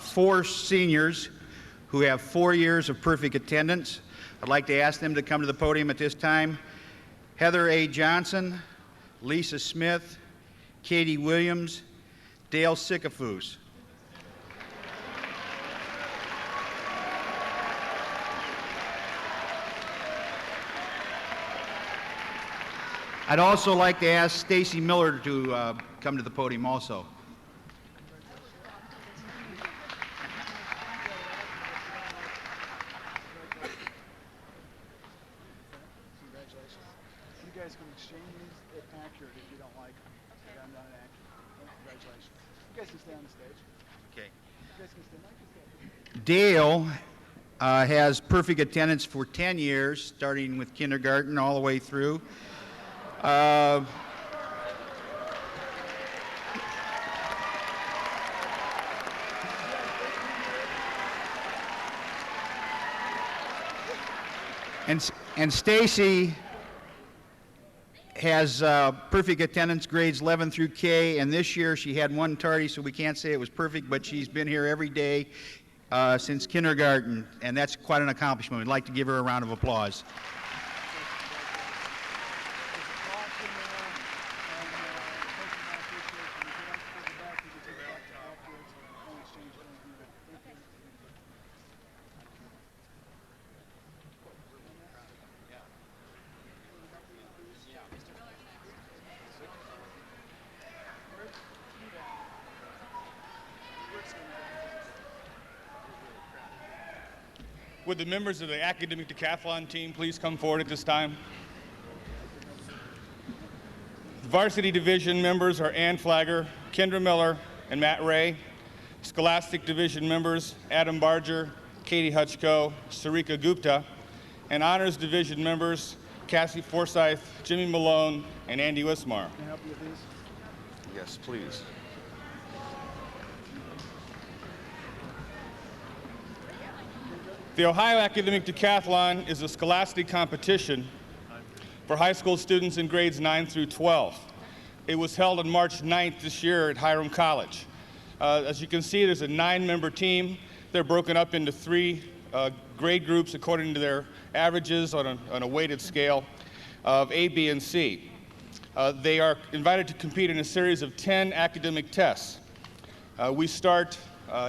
4 seniors who have 4 years of perfect attendance. I'd like to ask them to come to the podium at this time. Heather A. Johnson, Lisa Smith, Katie Williams, Dale Sycophus. I'd also like to ask Stacy Miller to come to the podium also. Congratulations. You guys can exchange these accurate if you don't like them. Okay. I'm not accurate. Congratulations. You guys can stay on the stage. Okay. You guys can stay. Dale has perfect attendance for 10 years, starting with kindergarten all the way through. And Stacy has perfect attendance grades 11 through K, and this year she had one tardy, so we can't say it was perfect, but she's been here every day since kindergarten, and that's quite an accomplishment. We'd like to give her a round of applause. Would the members of the academic decathlon team please come forward at this time? The varsity division members are Ann Flagger, Kendra Miller, and Matt Ray. Scholastic division members Adam Barger, Katie Hutchko, Sarika Gupta, and honors division members Cassie Forsyth, Jimmy Malone, and Andy Wismar. Can I help you with these? Yes, please. The Ohio Academic Decathlon is a scholastic competition for high school students in grades 9 through 12. It was held on March 9th this year at Hiram College. As you can see, there's a 9-member team. They're broken up into 3 grade groups according to their averages on a weighted scale of A, B, and C. They are invited to compete in a series of 10 academic tests. We start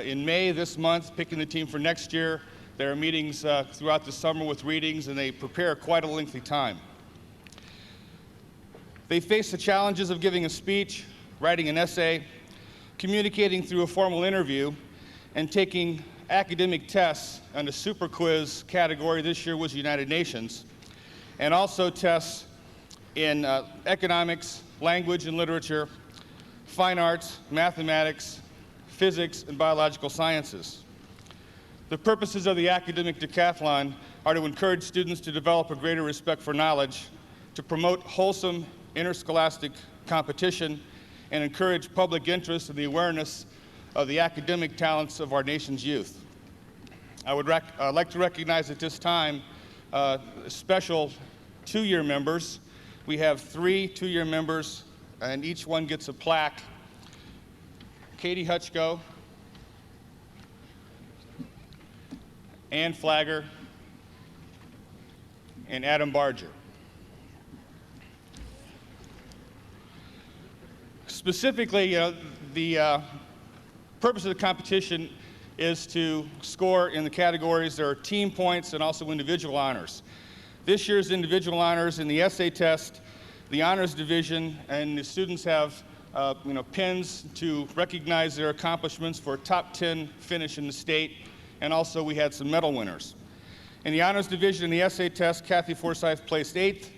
in May this month, picking the team for next year. There are meetings throughout the summer with readings, and they prepare quite a lengthy time. They face the challenges of giving a speech, writing an essay, communicating through a formal interview, and taking academic tests on the super quiz category. This year was United Nations, and also tests in economics, language and literature, fine arts, mathematics, physics, and biological sciences. The purposes of the academic decathlon are to encourage students to develop a greater respect for knowledge, to promote wholesome interscholastic competition, and encourage public interest in the awareness of the academic talents of our nation's youth. I would like to recognize at this time special 2-year members. We have 3 2-year members, and each one gets a plaque. Katie Hutchko, Ann Flagger, and Adam Barger. Specifically, the purpose of the competition is to score in the categories. There are team points and also individual honors. This year's individual honors in the essay test, the honors division, and the students have pins to recognize their accomplishments for a top 10 finish in the state. And also we had some medal winners. In the honors division in the essay test, Kathy Forsyth placed 8th,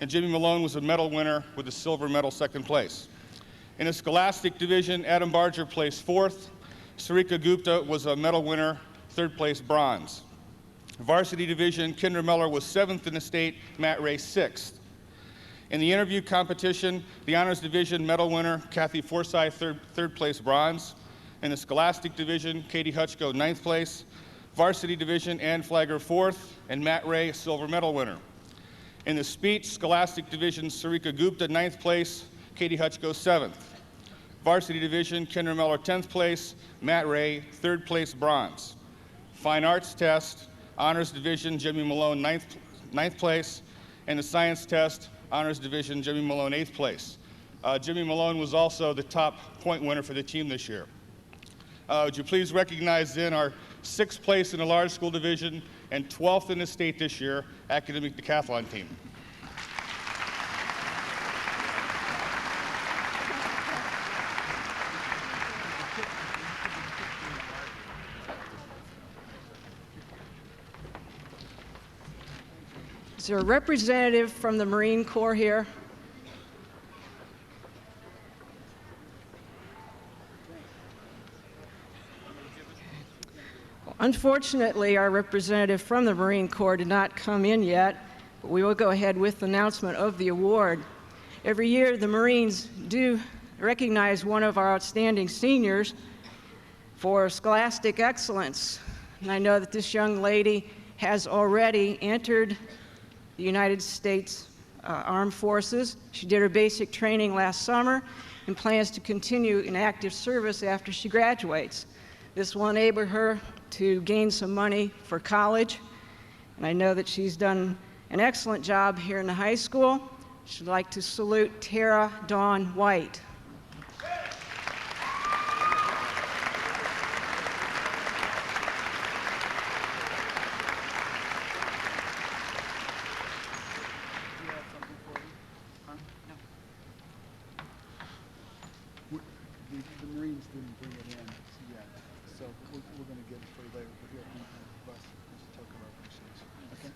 and Jimmy Malone was a medal winner with a silver medal 2nd place. In the scholastic division, Adam Barger placed 4th. Sarika Gupta was a medal winner, 3rd place bronze. Varsity division, Kendra Miller was 7th in the state, Matt Ray 6th. In the interview competition, the honors division medal winner, Kathy Forsyth, 3rd place bronze. In the scholastic division, Katie Hutchko, 9th place. Varsity division, Ann Flagger, 4th, and Matt Ray, silver medal winner. In the speech, scholastic division, Sarika Gupta, 9th place, Katie Hutchko, 7th. Varsity division, Kendra Miller, 10th place, Matt Ray, 3rd place bronze. Fine arts test, honors division, Jimmy Malone, 9th place. And the science test, honors division, Jimmy Malone, 8th place. Jimmy Malone was also the top point winner for the team this year. Would you please recognize then our 6th place in the large school division and 12th in the state this year, academic decathlon team. Is there a representative from the Marine Corps here? Unfortunately, our representative from the Marine Corps did not come in yet, but we will go ahead with the announcement of the award. Every year, the Marines do recognize one of our outstanding seniors for scholastic excellence. And I know that this young lady has already entered the United States Armed Forces. She did her basic training last summer and plans to continue in active service after she graduates. This will enable her to gain some money for college, and I know that she's done an excellent job here in the high school. I'd like to salute Tara Dawn White. The Marines didn't bring it in yet, so we're going to get it for you later. But here, bus as a token of our appreciation. Okay.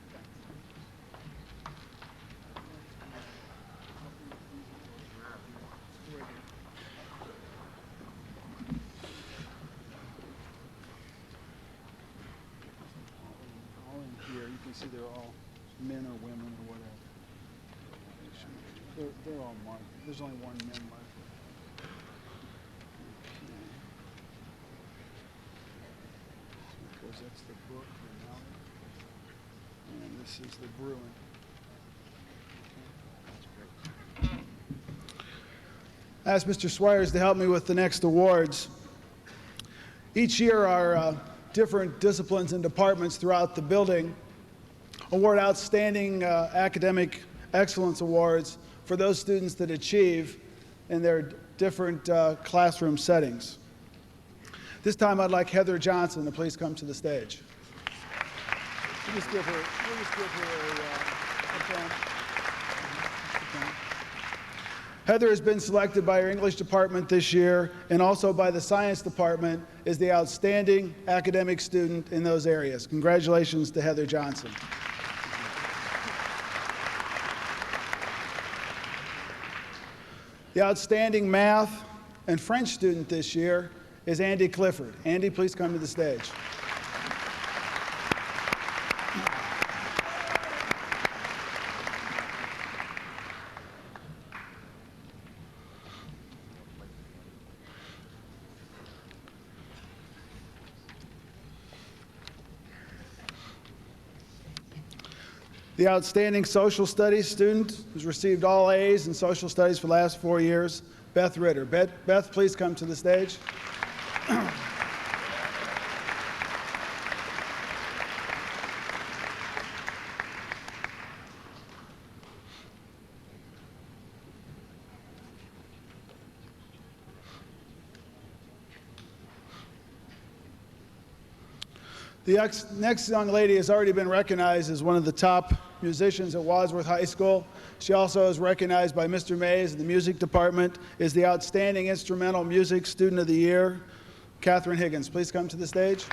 All in here, you can see they're all men or women or whatever. They're all marked. There's only one man left. Because that's the book, the Mallet, and this is the Bruin. I asked Mr. Swires to help me with the next awards. Each year, our different disciplines and departments throughout the building award outstanding academic excellence awards for those students that achieve in their different classroom settings. This time, I'd like Heather Johnson to please come to the stage. We'll just give her a pen. Heather has been selected by our English department this year and also by the science department as the outstanding academic student in those areas. Congratulations to Heather Johnson. The outstanding math and French student this year is Andy Clifford. Andy, please come to the stage. The outstanding social studies student who's received all A's in social studies for the last 4 years, Beth Ritter. Beth, please come to the stage. The next young lady has already been recognized as one of the top musicians at Wadsworth High School. She also is recognized by Mr. Mays in the music department as the Outstanding Instrumental Music Student of the Year. Catherine Higgins, please come to the stage.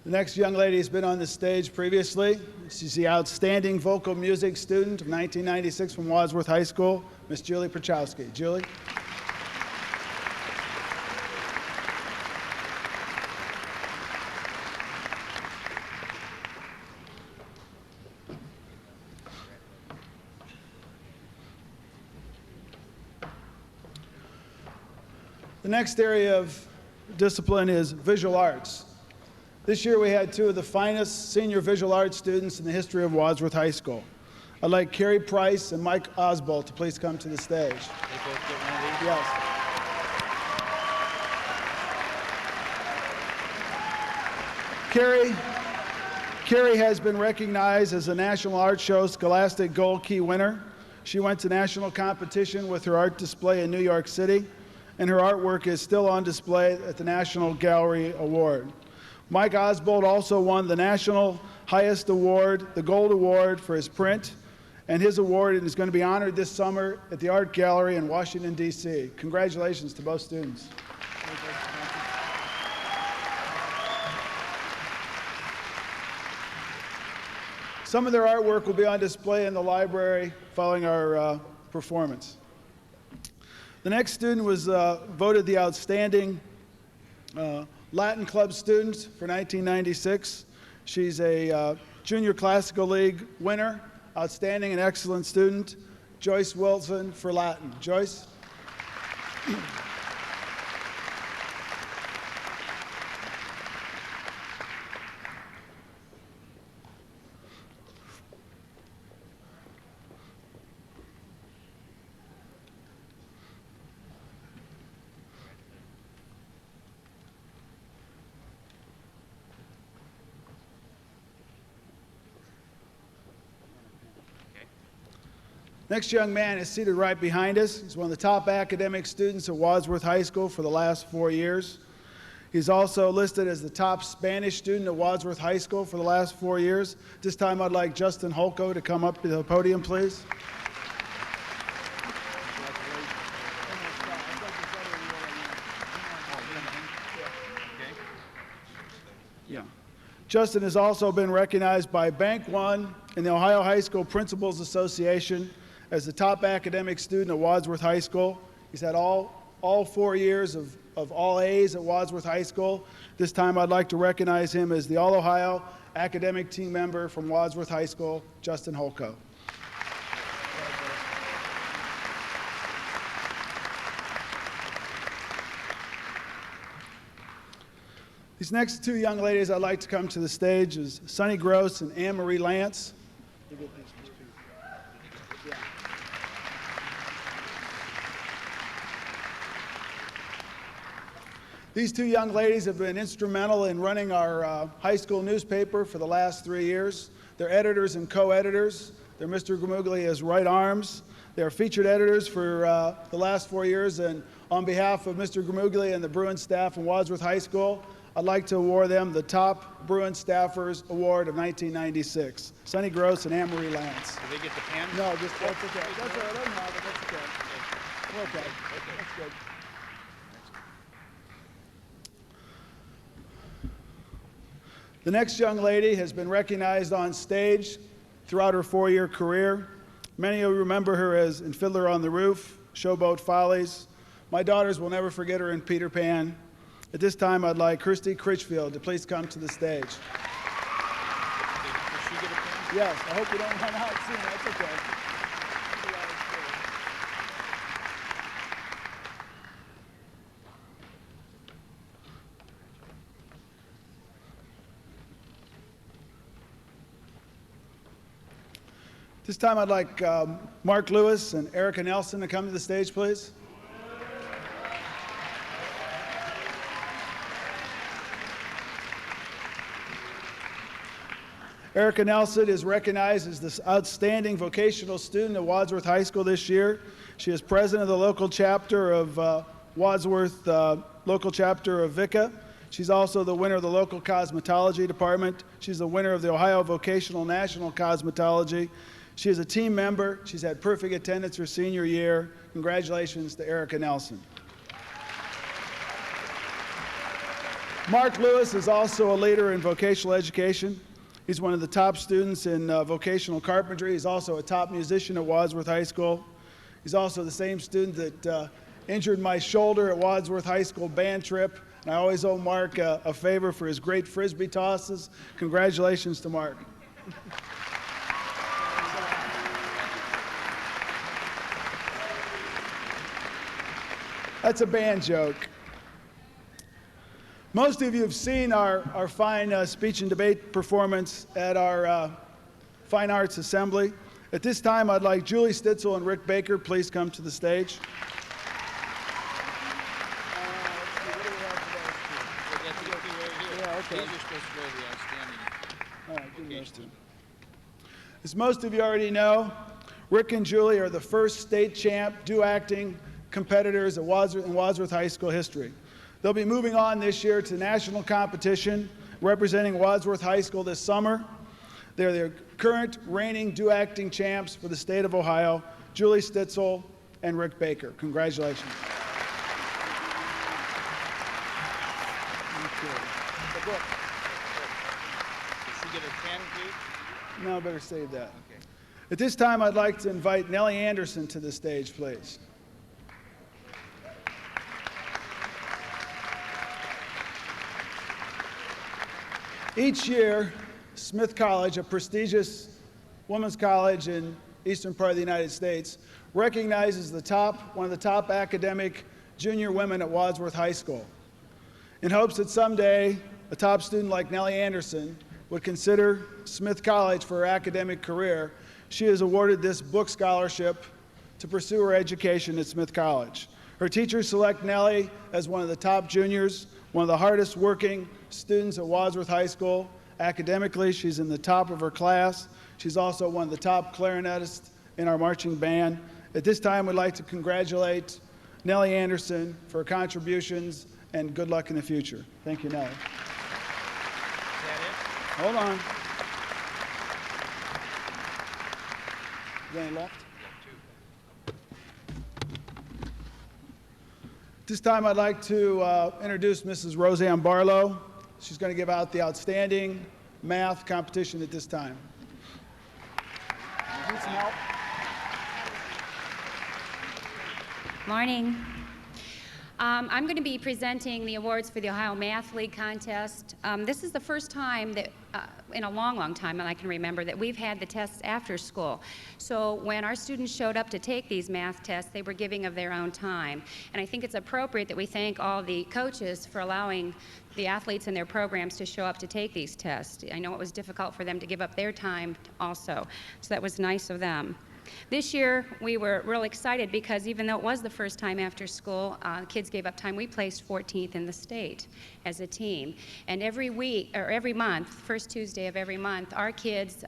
The next young lady has been on the stage previously. She's the Outstanding Vocal Music Student of 1996 from Wadsworth High School, Miss Julie Prochowski. Julie? The next area of discipline is visual arts. This year we had two of the finest senior visual arts students in the history of Wadsworth High School. I'd like Carrie Price and Mike Osbolt to please come to the stage. Yes. Carrie has been recognized as a National Art Show Scholastic Gold Key winner. She went to national competition with her art display in New York City, and her artwork is still on display at the National Gallery Award. Mike Osbolt also won the national highest award, the Gold Award, for his print and his award is going to be honored this summer at the Art Gallery in Washington, D.C. Congratulations to both students. Some of their artwork will be on display in the library following our performance. The next student was voted the outstanding Latin Club student for 1996. She's a Junior Classical League winner, outstanding and excellent student, Joyce Wilson for Latin. Joyce? Next young man is seated right behind us. He's one of the top academic students at Wadsworth High School for the last 4 years. He's also listed as the top Spanish student at Wadsworth High School for the last 4 years. This time I'd like Justin Holko to come up to the podium, please. Yeah. Justin has also been recognized by Bank One and the Ohio High School Principals Association as the top academic student at Wadsworth High School. He's had all 4 years of all A's at Wadsworth High School. This time I'd like to recognize him as the All-Ohio Academic Team Member from Wadsworth High School, Justin Holko. These next two young ladies I'd like to come to the stage is Sunny Gross and Anne-Marie Lance. These two young ladies have been instrumental in running our high school newspaper for the last 3 years. They're editors and co-editors. They're Mr. Gramuglia's right arms. They're featured editors for the last 4 years, and on behalf of Mr. Gramuglia and the Bruin staff from Wadsworth High School, I'd like to award them the Top Bruin Staffers Award of 1996. Sunny Gross and Anne-Marie Lance. Do they get the pen? No, just that's okay. That's all right. I don't have it. That's okay. We're okay. That's good. The next young lady has been recognized on stage throughout her 4-year career. Many of you remember her as in Fiddler on the Roof, Showboat Follies. My daughters will never forget her in Peter Pan. At this time, I'd like Kirsty Critchfield to please come to the stage. Does she get a pen? Yes, I hope you don't run out soon. That's okay. This time I'd like Mark Lewis and Erica Nelson to come to the stage, please. Erica Nelson is recognized as this outstanding vocational student at Wadsworth High School this year. She is president of the local chapter of Wadsworth, local chapter of VICA. She's also the winner of the local cosmetology department. She's the winner of the Ohio Vocational National Cosmetology. She is a team member. She's had perfect attendance her senior year. Congratulations to Erica Nelson. Mark Lewis is also a leader in vocational education. He's one of the top students in vocational carpentry. He's also a top musician at Wadsworth High School. He's also the same student that injured my shoulder at Wadsworth High School band trip. And I always owe Mark a favor for his great Frisbee tosses. Congratulations to Mark. That's a band joke. Most of you have seen our fine speech and debate performance at our Fine Arts Assembly. At this time, I'd like Julie Stitzel and Rick Baker, please come to the stage. As most of you already know, Rick and Julie are the first state champ do-acting competitors at Wadsworth High School history. They'll be moving on this year to national competition representing Wadsworth High School this summer. They're the current reigning dual-acting champs for the state of Ohio, Julie Stitzel and Rick Baker. Congratulations. No, better save that. Okay. At this time, I'd like to invite Nellie Anderson to the stage, please. Each year, Smith College, a prestigious women's college in eastern part of the United States, recognizes one of the top academic junior women at Wadsworth High School. In hopes that someday a top student like Nellie Anderson would consider Smith College for her academic career, she is awarded this book scholarship to pursue her education at Smith College. Her teachers select Nellie as one of the top juniors, one of the hardest working students at Wadsworth High School. Academically, she's in the top of her class. She's also one of the top clarinetists in our marching band. At this time, we'd like to congratulate Nellie Anderson for her contributions and good luck in the future. Thank you, Nellie. Hold on. Is there any left? This time I'd like to introduce Mrs. Roseanne Barlow. She's going to give out the outstanding math competition at this time. Need some help? Morning. I'm going to be presenting the awards for the Ohio Math League contest. This is the first time that, in a long, long time, and I can remember, that we've had the tests after school. So when our students showed up to take these math tests, they were giving of their own time. And I think it's appropriate that we thank all the coaches for allowing the athletes and their programs to show up to take these tests. I know it was difficult for them to give up their time also, so that was nice of them. This year, we were real excited because even though it was the first time after school, kids gave up time. We placed 14th in the state as a team. And every week, or every month, first Tuesday of every month, our kids,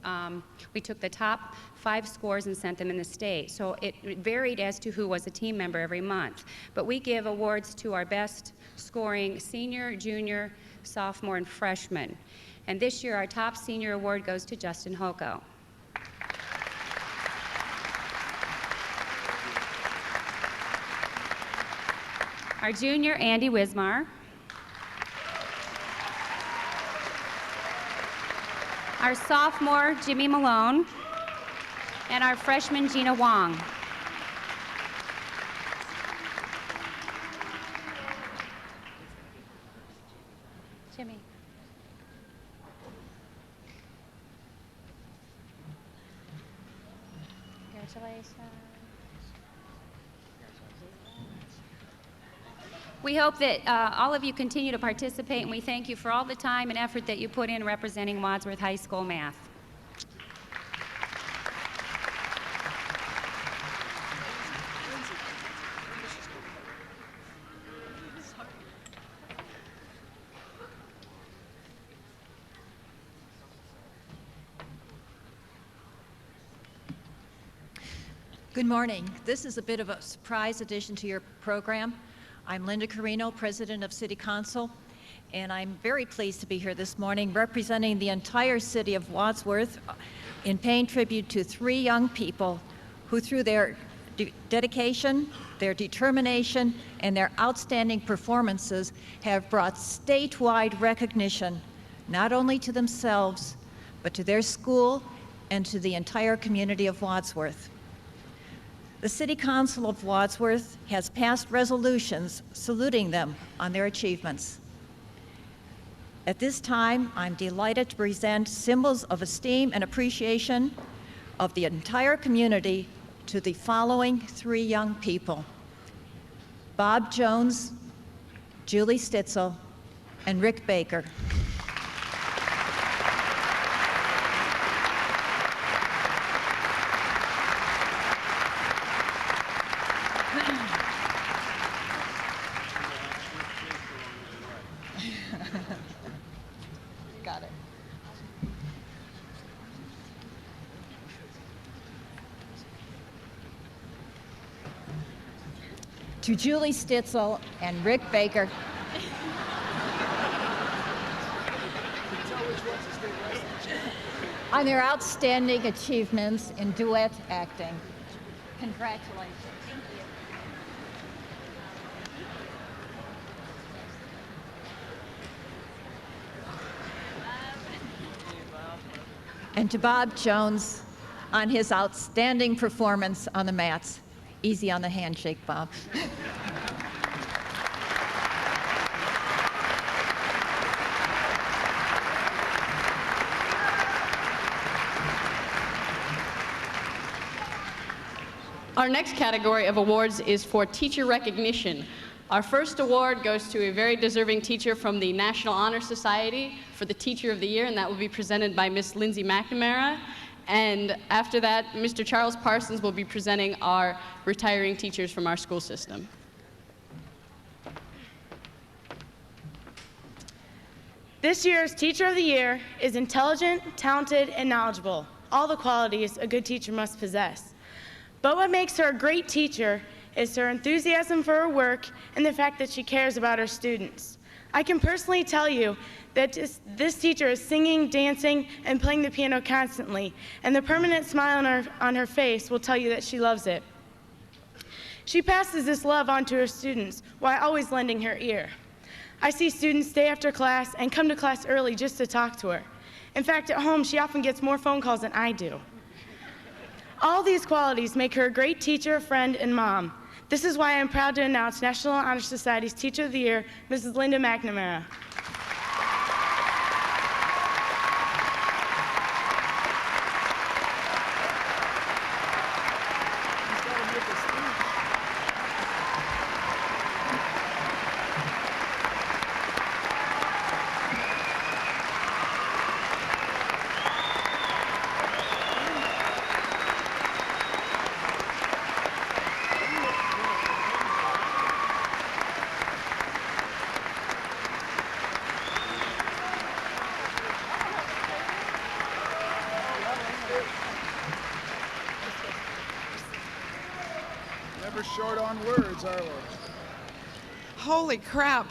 we took the top 5 scores and sent them in the state. So it varied as to who was a team member every month. But we give awards to our best scoring senior, junior, sophomore, and freshman. And this year, our top senior award goes to Justin Hoko. Our junior, Andy Wismar. Our sophomore, Jimmy Malone. And our freshman, Gina Wong. Jimmy. Congratulations. We hope that all of you continue to participate, and we thank you for all the time and effort that you put in representing Wadsworth High School math. Good morning. This is a bit of a surprise addition to your program. I'm Linda Carino, President of City Council, and I'm very pleased to be here this morning representing the entire city of Wadsworth in paying tribute to 3 young people who, through their dedication, their determination, and their outstanding performances, have brought statewide recognition not only to themselves, but to their school and to the entire community of Wadsworth. The City Council of Wadsworth has passed resolutions saluting them on their achievements. At this time, I'm delighted to present symbols of esteem and appreciation of the entire community to the following 3 young people: Bob Jones, Julie Stitzel, and Rick Baker. Got it. To Julie Stitzel and Rick Baker. on their outstanding achievements in duet acting. Congratulations. And to Bob Jones on his outstanding performance on the mats. Easy on the handshake, Bob. Our next category of awards is for teacher recognition. Our first award goes to a very deserving teacher from the National Honor Society for the Teacher of the Year, and that will be presented by Miss Lindsay McNamara. And after that, Mr. Charles Parsons will be presenting our retiring teachers from our school system. This year's Teacher of the Year is intelligent, talented, and knowledgeable, all the qualities a good teacher must possess. But what makes her a great teacher is her enthusiasm for her work and the fact that she cares about her students. I can personally tell you that this teacher is singing, dancing, and playing the piano constantly, and the permanent smile on her face will tell you that she loves it. She passes this love on to her students while always lending her ear. I see students stay after class and come to class early just to talk to her. In fact, at home, she often gets more phone calls than I do. All these qualities make her a great teacher, friend, and mom. This is why I'm proud to announce National Honor Society's Teacher of the Year, Mrs. Linda McNamara. Never short on words, are we? Holy crap.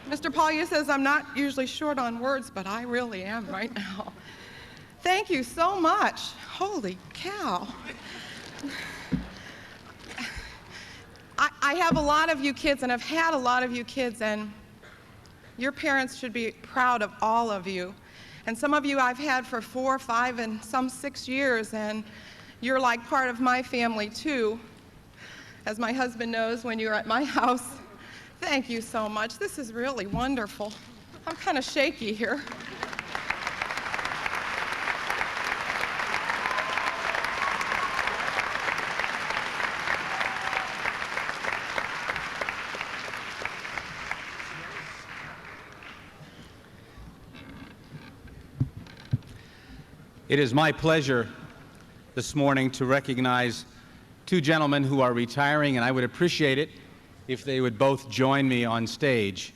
Mr. Polya says I'm not usually short on words, but I really am right now. Thank you so much. Holy cow. I have a lot of you kids, and I've had a lot of you kids, and your parents should be proud of all of you. And some of you I've had for 4, 5, and some 6 years, and you're like part of my family too. As my husband knows, when you're at my house, thank you so much. This is really wonderful. I'm kind of shaky here. It is my pleasure this morning to recognize two gentlemen who are retiring, and I would appreciate it if they would both join me on stage,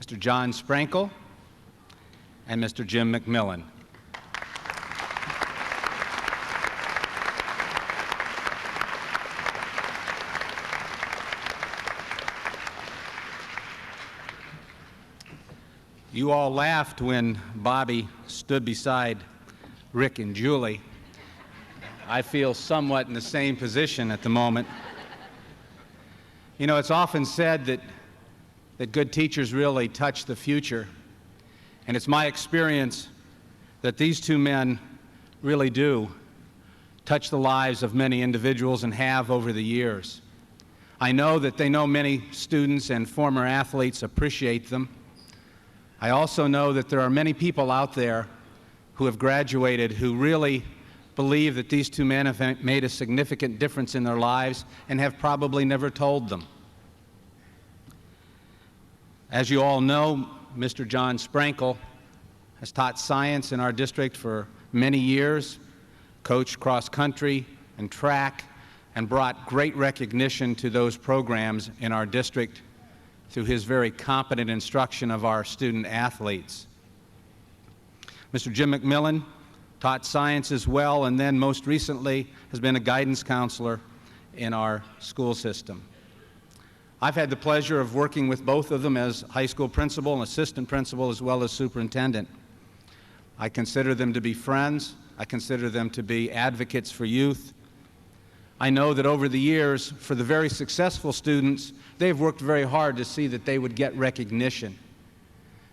Mr. John Sprankle and Mr. Jim McMillan. You all laughed when Bobby stood beside Rick and Julie. I feel somewhat in the same position at the moment. You know, it's often said that good teachers really touch the future, and it's my experience that these two men really do touch the lives of many individuals and have over the years. I know that they know many students and former athletes appreciate them. I also know that there are many people out there who have graduated who really believe that these two men have made a significant difference in their lives and have probably never told them. As you all know, Mr. John Sprankle has taught science in our district for many years, coached cross country and track, and brought great recognition to those programs in our district through his very competent instruction of our student athletes. Mr. Jim McMillan taught science as well, and then most recently has been a guidance counselor in our school system. I've had the pleasure of working with both of them as high school principal and assistant principal as well as superintendent. I consider them to be friends. I consider them to be advocates for youth. I know that over the years, for the very successful students, they've worked very hard to see that they would get recognition.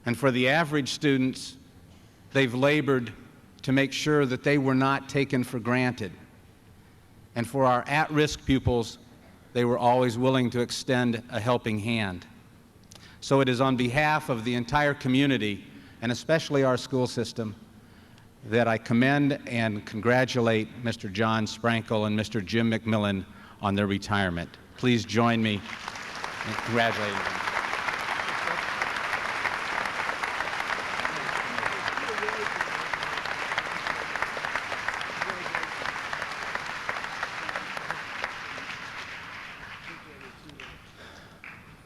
And for the average students, they've labored to make sure that they were not taken for granted. And for our at-risk pupils, they were always willing to extend a helping hand. So it is on behalf of the entire community, and especially our school system, that I commend and congratulate Mr. John Sprankle and Mr. Jim McMillan on their retirement. Please join me in congratulating them.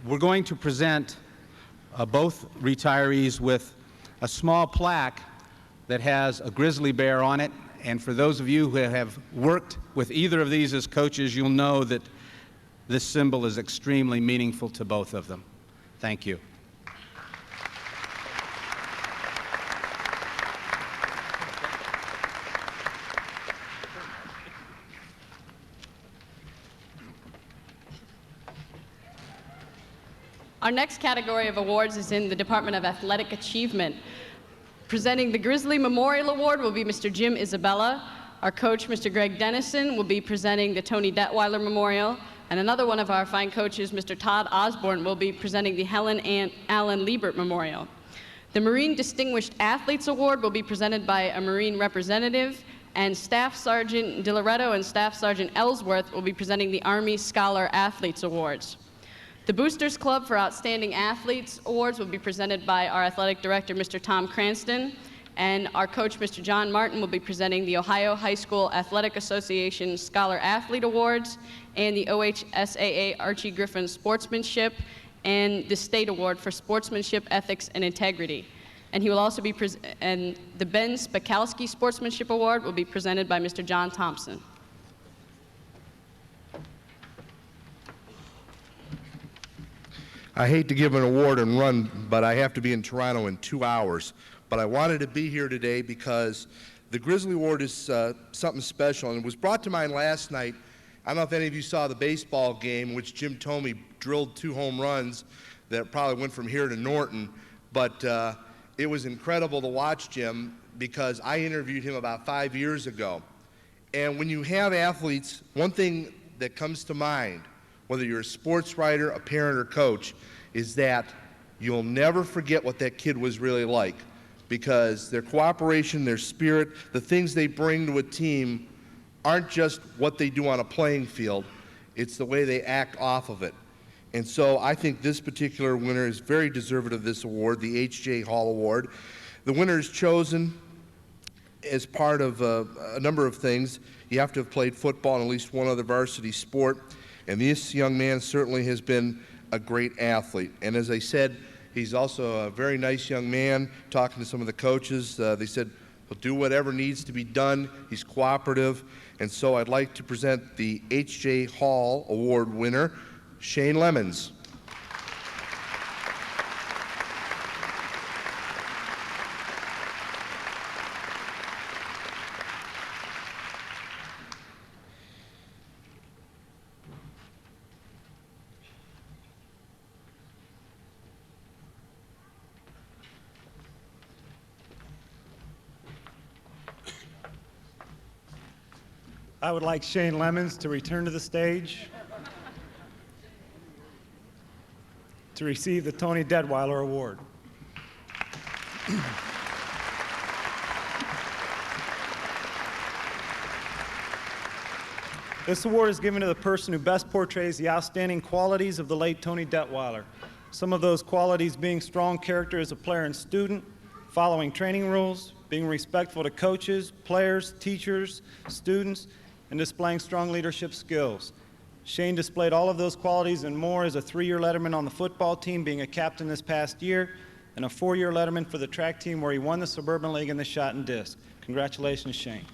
We're going to present both retirees with a small plaque that has a grizzly bear on it. And for those of you who have worked with either of these as coaches, you'll know that this symbol is extremely meaningful to both of them. Thank you. Our next category of awards is in the Department of Athletic Achievement. Presenting the Grizzly Memorial Award will be Mr. Jim Isabella. Our coach, Mr. Greg Dennison, will be presenting the Tony Detweiler Memorial. And another one of our fine coaches, Mr. Todd Osborne, will be presenting the Helen and Allen Liebert Memorial. The Marine Distinguished Athletes Award will be presented by a Marine representative, and Staff Sergeant DiLoretto and Staff Sergeant Ellsworth will be presenting the Army Scholar Athletes Awards. The Boosters Club for Outstanding Athletes Awards will be presented by our athletic director, Mr. Tom Cranston, and our coach, Mr. John Martin, will be presenting the Ohio High School Athletic Association Scholar Athlete Awards and the OHSAA Archie Griffin Sportsmanship and the State Award for Sportsmanship, Ethics, and Integrity. And he will also be and the Ben Spakowski Sportsmanship Award will be presented by Mr. John Thompson. I hate to give an award and run, but I have to be in Toronto in 2 hours. But I wanted to be here today because the Grizzly Award is something special, and it was brought to mind last night. I don't know if any of you saw the baseball game in which Jim Thome drilled 2 home runs that probably went from here to Norton, but it was incredible to watch Jim because I interviewed him about 5 years ago. And when you have athletes, one thing that comes to mind, whether you're a sports writer, a parent, or coach, is that you'll never forget what that kid was really like, because their cooperation, their spirit, the things they bring to a team aren't just what they do on a playing field, it's the way they act off of it. And so I think this particular winner is very deserving of this award, the H.J. Hall Award. The winner is chosen as part of a number of things. You have to have played football and at least one other varsity sport. And this young man certainly has been a great athlete. And as I said, he's also a very nice young man. Talking to some of the coaches, they said he'll do whatever needs to be done. He's cooperative. And so I'd like to present the H.J. Hall Award winner, Shane Lemons. I would like Shane Lemons to return to the stage to receive the Tony Detweiler Award. This award is given to the person who best portrays the outstanding qualities of the late Tony Detweiler. Some of those qualities being strong character as a player and student, following training rules, being respectful to coaches, players, teachers, students, and displaying strong leadership skills. Shane displayed all of those qualities and more as a 3-year letterman on the football team, being a captain this past year, and a 4-year letterman for the track team where he won the Suburban League in the shot and disc. Congratulations, Shane.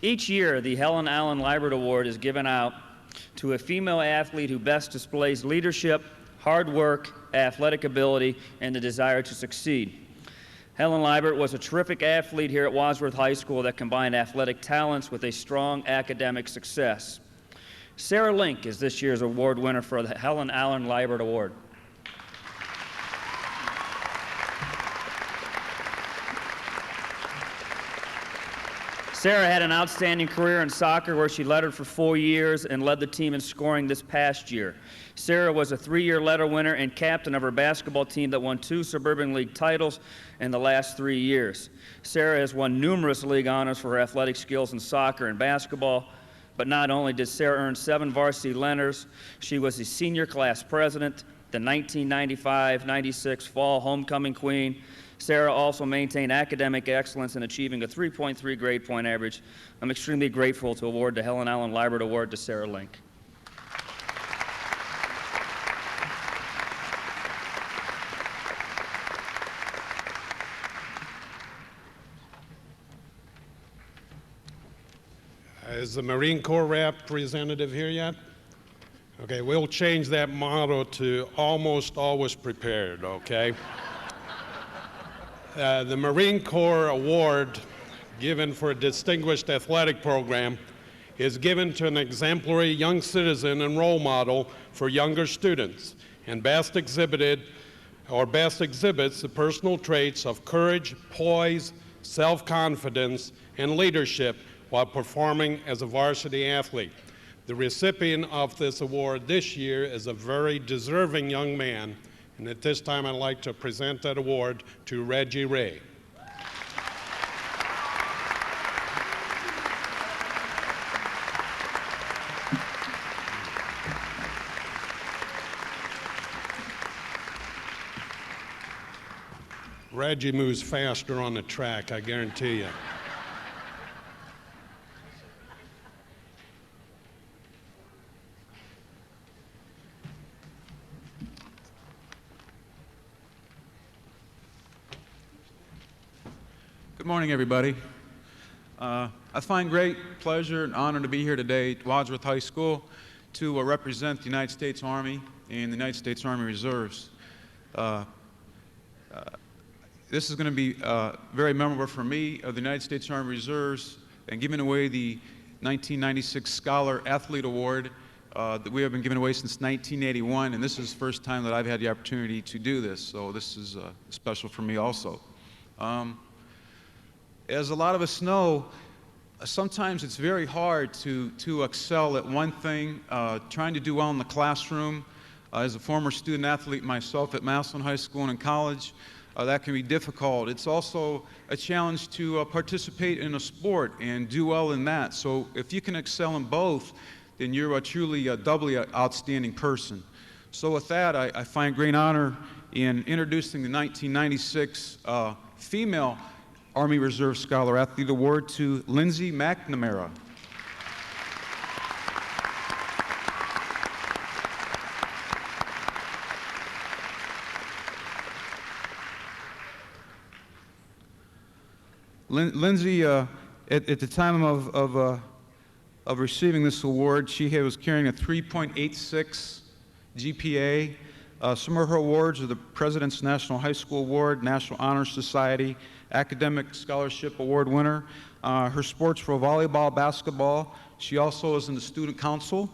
Each year, the Helen Allen Liebert Award is given out to a female athlete who best displays leadership, hard work, athletic ability, and the desire to succeed. Helen Liebert was a terrific athlete here at Wadsworth High School that combined athletic talents with a strong academic success. Sarah Link is this year's award winner for the Helen Allen Liebert Award. Sarah had an outstanding career in soccer where she lettered for 4 years and led the team in scoring this past year. Sarah was a 3-year letter winner and captain of her basketball team that won 2 Suburban League titles in the last 3 years. Sarah has won numerous league honors for her athletic skills in soccer and basketball, but not only did Sarah earn 7 varsity letters, she was the senior class president, the 1995-96 fall homecoming queen. Sarah also maintained academic excellence in achieving a 3.3 grade point average. I'm extremely grateful to award the Helen Allen Liebert Award to Sarah Link. Is the Marine Corps representative here yet? Okay, we'll change that motto to almost always prepared, okay? The Marine Corps Award, given for a distinguished athletic program, is given to an exemplary young citizen and role model for younger students, and best exhibits the personal traits of courage, poise, self-confidence, and leadership while performing as a varsity athlete. The recipient of this award this year is a very deserving young man, and at this time I'd like to present that award to Reggie Ray. Reggie moves faster on the track, I guarantee you. Good morning, everybody. I find great pleasure and honor to be here today at Wadsworth High School to represent the United States Army and the United States Army Reserves. This is going to be very memorable for me of the United States Army Reserves and giving away the 1996 Scholar Athlete Award that we have been giving away since 1981, and this is the first time that I've had the opportunity to do this, so this is special for me also. As a lot of us know, sometimes it's very hard to excel at one thing, trying to do well in the classroom. As a former student athlete myself at Massillon High School and in college, that can be difficult. It's also a challenge to participate in a sport and do well in that. So if you can excel in both, then you're truly a doubly outstanding person. So with that, I find great honor in introducing the 1996 female Army Reserve Scholar Athlete Award to Lindsay McNamara. Lindsay, at the time of receiving this award, she was carrying a 3.86 GPA. Some of her awards are the President's National High School Award, National Honor Society, Academic Scholarship Award winner. Her sports were volleyball, basketball. She also is in the Student Council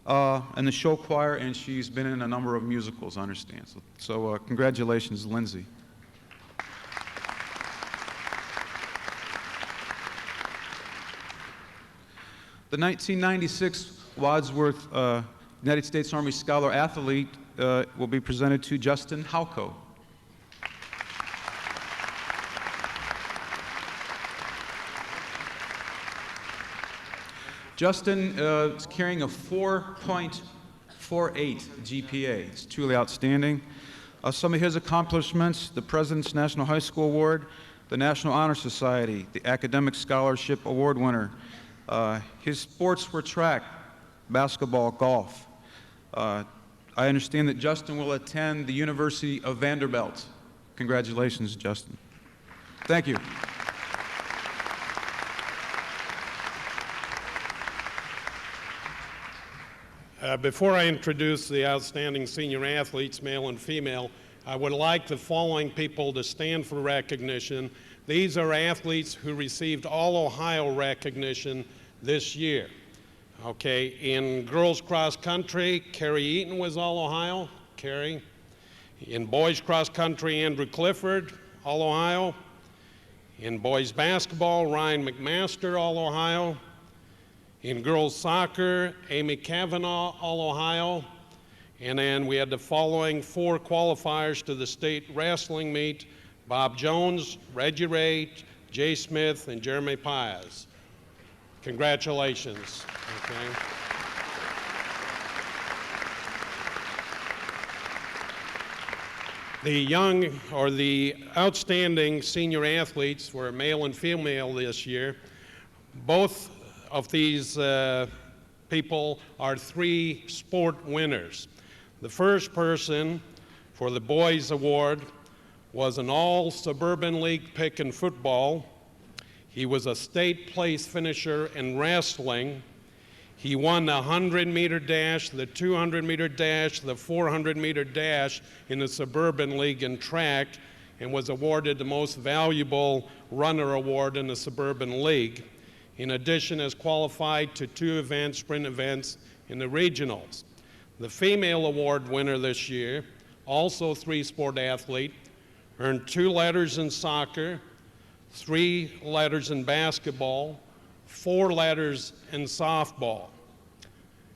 and the show choir, and she's been in a number of musicals, I understand. So congratulations, Lindsay. The 1996 Wadsworth United States Army Scholar Athlete will be presented to Justin Halko. Justin is carrying a 4.48 GPA. It's truly outstanding. Some of his accomplishments: the President's National High School Award, the National Honor Society, the Academic Scholarship Award winner. His sports were track, basketball, golf. I understand that Justin will attend the University of Vanderbilt. Congratulations, Justin. Thank you. Before I introduce the outstanding senior athletes, male and female, I would like the following people to stand for recognition. These are athletes who received All-Ohio recognition this year. Okay, in girls cross country, Carrie Eaton was All-Ohio. Carrie. In boys cross country, Andrew Clifford, All-Ohio. In boys basketball, Ryan McMaster, All-Ohio. In girls soccer, Amy Kavanaugh, All-Ohio. And then we had the following 4 qualifiers to the state wrestling meet: Bob Jones, Reggie Ray, Jay Smith, and Jeremy Piaz. Congratulations. Okay. The outstanding senior athletes were male and female this year. Both of these people are 3 sport winners. The first person for the boys award was an all-suburban league pick in football. He was a state place finisher in wrestling. He won the 100-meter dash, the 200-meter dash, the 400-meter dash in the suburban league in track, and was awarded the most valuable runner award in the suburban league. In addition, is qualified to 2 sprint events in the regionals. The female award winner this year, also 3-sport athlete, earned 2 letters in soccer, 3 letters in basketball, 4 letters in softball.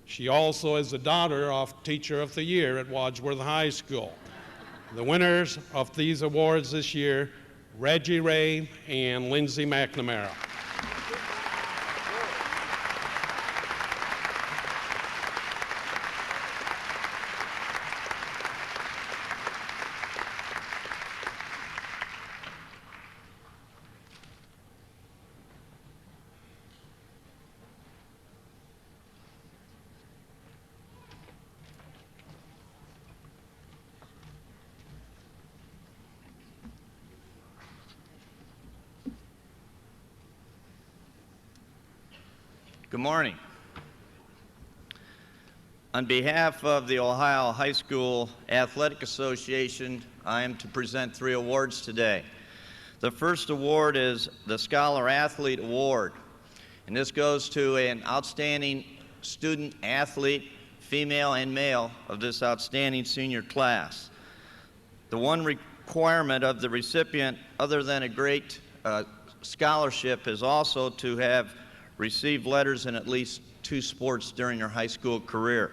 She also is the daughter of Teacher of the Year at Wadsworth High School. The winners of these awards this year, Reggie Ray and Lindsay McNamara. Good morning. On behalf of the Ohio High School Athletic Association, I am to present 3 awards today. The first award is the Scholar Athlete Award, and this goes to an outstanding student athlete, female and male, of this outstanding senior class. The one requirement of the recipient, other than a great scholarship, is also to have received letters in at least 2 sports during their high school career.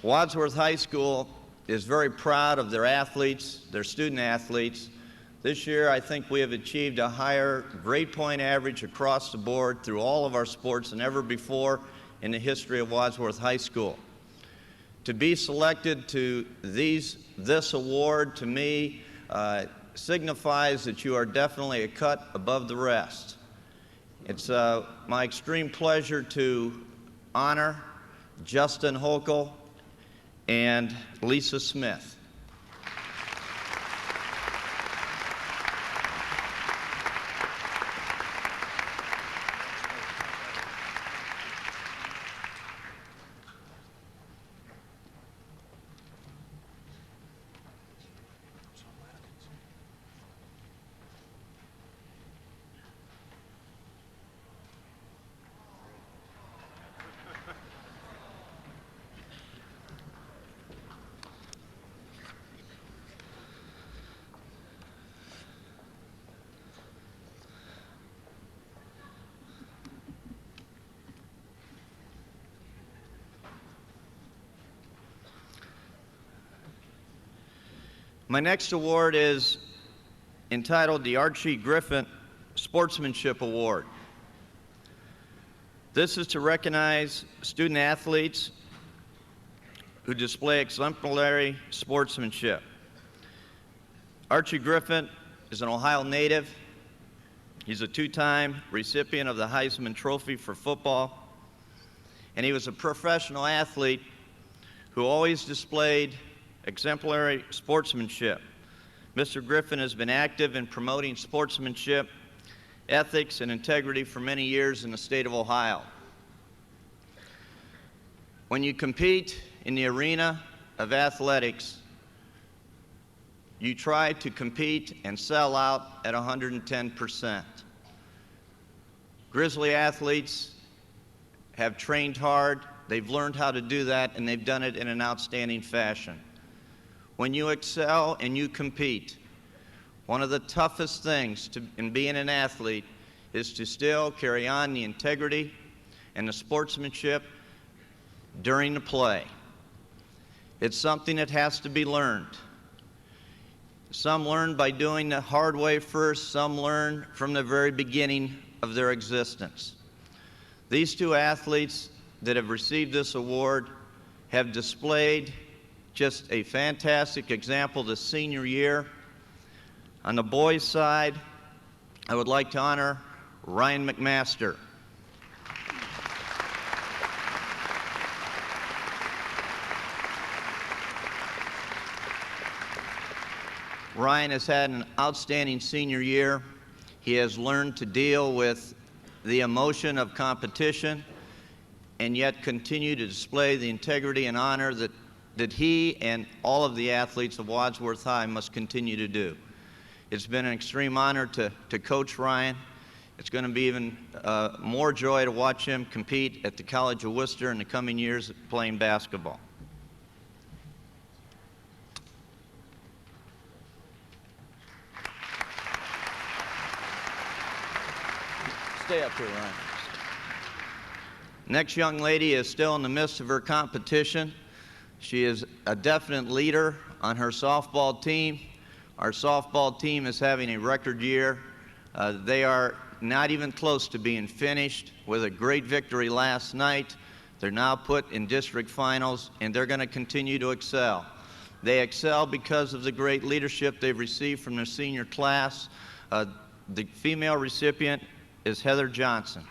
Wadsworth High School is very proud of their athletes, their student athletes. This year, I think we have achieved a higher grade point average across the board through all of our sports than ever before in the history of Wadsworth High School. To be selected to this award, to me, signifies that you are definitely a cut above the rest. It's my extreme pleasure to honor Justin Hochul and Lisa Smith. My next award is entitled the Archie Griffin Sportsmanship Award. This is to recognize student athletes who display exemplary sportsmanship. Archie Griffin is an Ohio native. He's a 2-time recipient of the Heisman Trophy for football. And he was a professional athlete who always displayed exemplary sportsmanship. Mr. Griffin has been active in promoting sportsmanship, ethics, and integrity for many years in the state of Ohio. When you compete in the arena of athletics, you try to compete and sell out at 110%. Grizzly athletes have trained hard, they've learned how to do that, and they've done it in an outstanding fashion. When you excel and you compete, one of the toughest things in being an athlete is to still carry on the integrity and the sportsmanship during the play. It's something that has to be learned. Some learn by doing the hard way first, some learn from the very beginning of their existence. These two athletes that have received this award have displayed just a fantastic example this senior year. On the boys' side, I would like to honor Ryan McMaster. Ryan has had an outstanding senior year. He has learned to deal with the emotion of competition and yet continue to display the integrity and honor that he and all of the athletes of Wadsworth High must continue to do. It's been an extreme honor to coach Ryan. It's going to be even more joy to watch him compete at the College of Worcester in the coming years playing basketball. Stay up here, Ryan. Next young lady is still in the midst of her competition. She is a definite leader on her softball team. Our softball team is having a record year. They are not even close to being finished with a great victory last night. They're now put in district finals, and they're going to continue to excel. They excel because of the great leadership they've received from their senior class. The female recipient is Heather Johnson.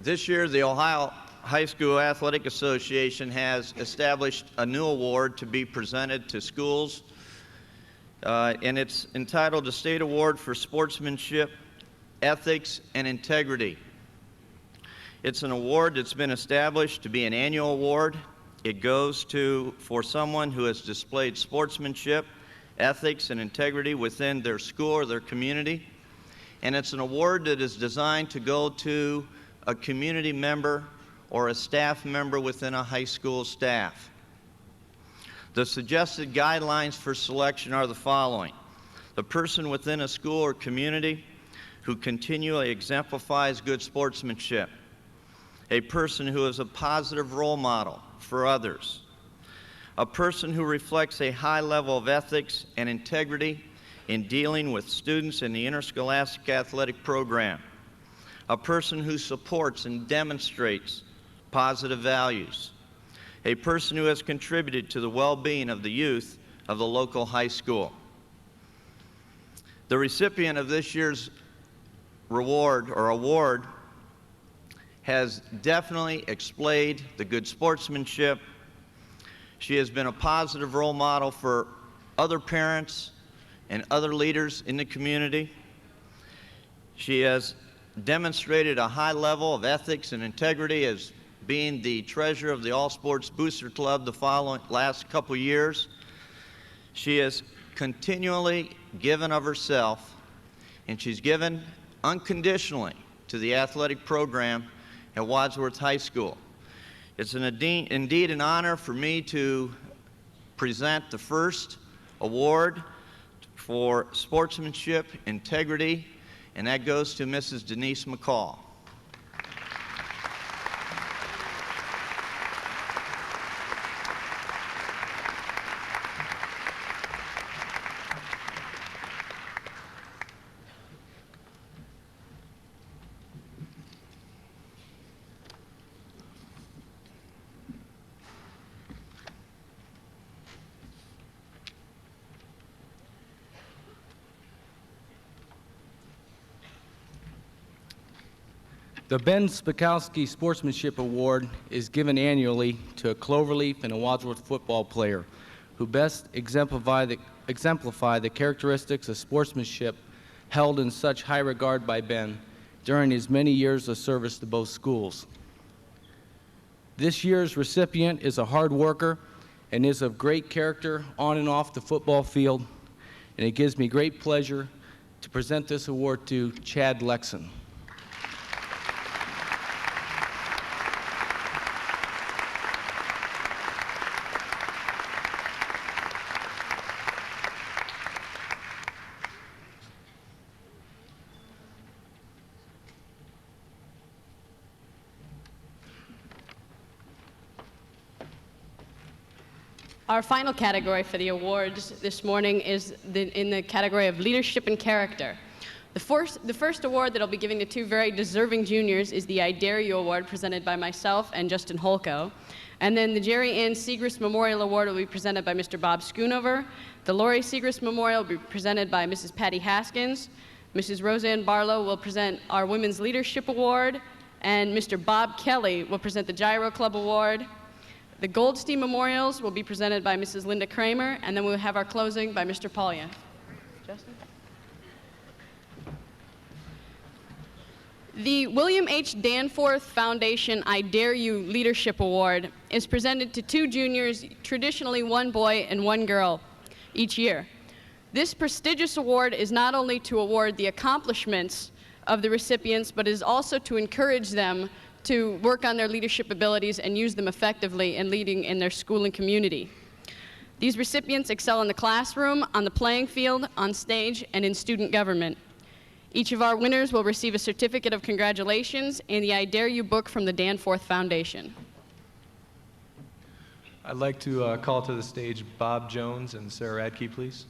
This year, the Ohio High School Athletic Association has established a new award to be presented to schools, and it's entitled the State Award for Sportsmanship, Ethics, and Integrity. It's an award that's been established to be an annual award. It goes for someone who has displayed sportsmanship, ethics, and integrity within their school or their community. And it's an award that is designed to go to a community member or a staff member within a high school staff. The suggested guidelines for selection are the following: the person within a school or community who continually exemplifies good sportsmanship, a person who is a positive role model for others, a person who reflects a high level of ethics and integrity in dealing with students in the interscholastic athletic program, a person who supports and demonstrates positive values, a person who has contributed to the well-being of the youth of the local high school. The recipient of this year's award has definitely displayed the good sportsmanship. She has been a positive role model for other parents and other leaders in the community. She has demonstrated a high level of ethics and integrity as being the treasurer of the All Sports Booster Club the last couple years. She has continually given of herself, and she's given unconditionally to the athletic program at Wadsworth High School. It's indeed an honor for me to present the first award for sportsmanship, integrity, and that goes to Mrs. Denise McCall. The Ben Spakowski Sportsmanship Award is given annually to a Cloverleaf and a Wadsworth football player who best exemplify the characteristics of sportsmanship held in such high regard by Ben during his many years of service to both schools. This year's recipient is a hard worker and is of great character on and off the football field, and it gives me great pleasure to present this award to Chad Lexon. Our final category for the awards this morning is in the category of leadership and character. The first award that I'll be giving to two very deserving juniors is the I Dare You Award, presented by myself and Justin Holko. And then the Jerry Ann Segrist Memorial Award will be presented by Mr. Bob Schoonover. The Lori Segrist Memorial will be presented by Mrs. Patty Haskins. Mrs. Roseanne Barlow will present our Women's Leadership Award. And Mr. Bob Kelly will present the Gyro Club Award. The Goldstein Memorials will be presented by Mrs. Linda Kramer, and then we'll have our closing by Mr. Polya. Justin? The William H. Danforth Foundation I Dare You Leadership Award is presented to two juniors, traditionally one boy and one girl, each year. This prestigious award is not only to award the accomplishments of the recipients, but is also to encourage them to work on their leadership abilities and use them effectively in leading in their school and community. These recipients excel in the classroom, on the playing field, on stage, and in student government. Each of our winners will receive a certificate of congratulations and the I Dare You book from the Danforth Foundation. I'd like to call to the stage Bob Jones and Sarah Radke, please.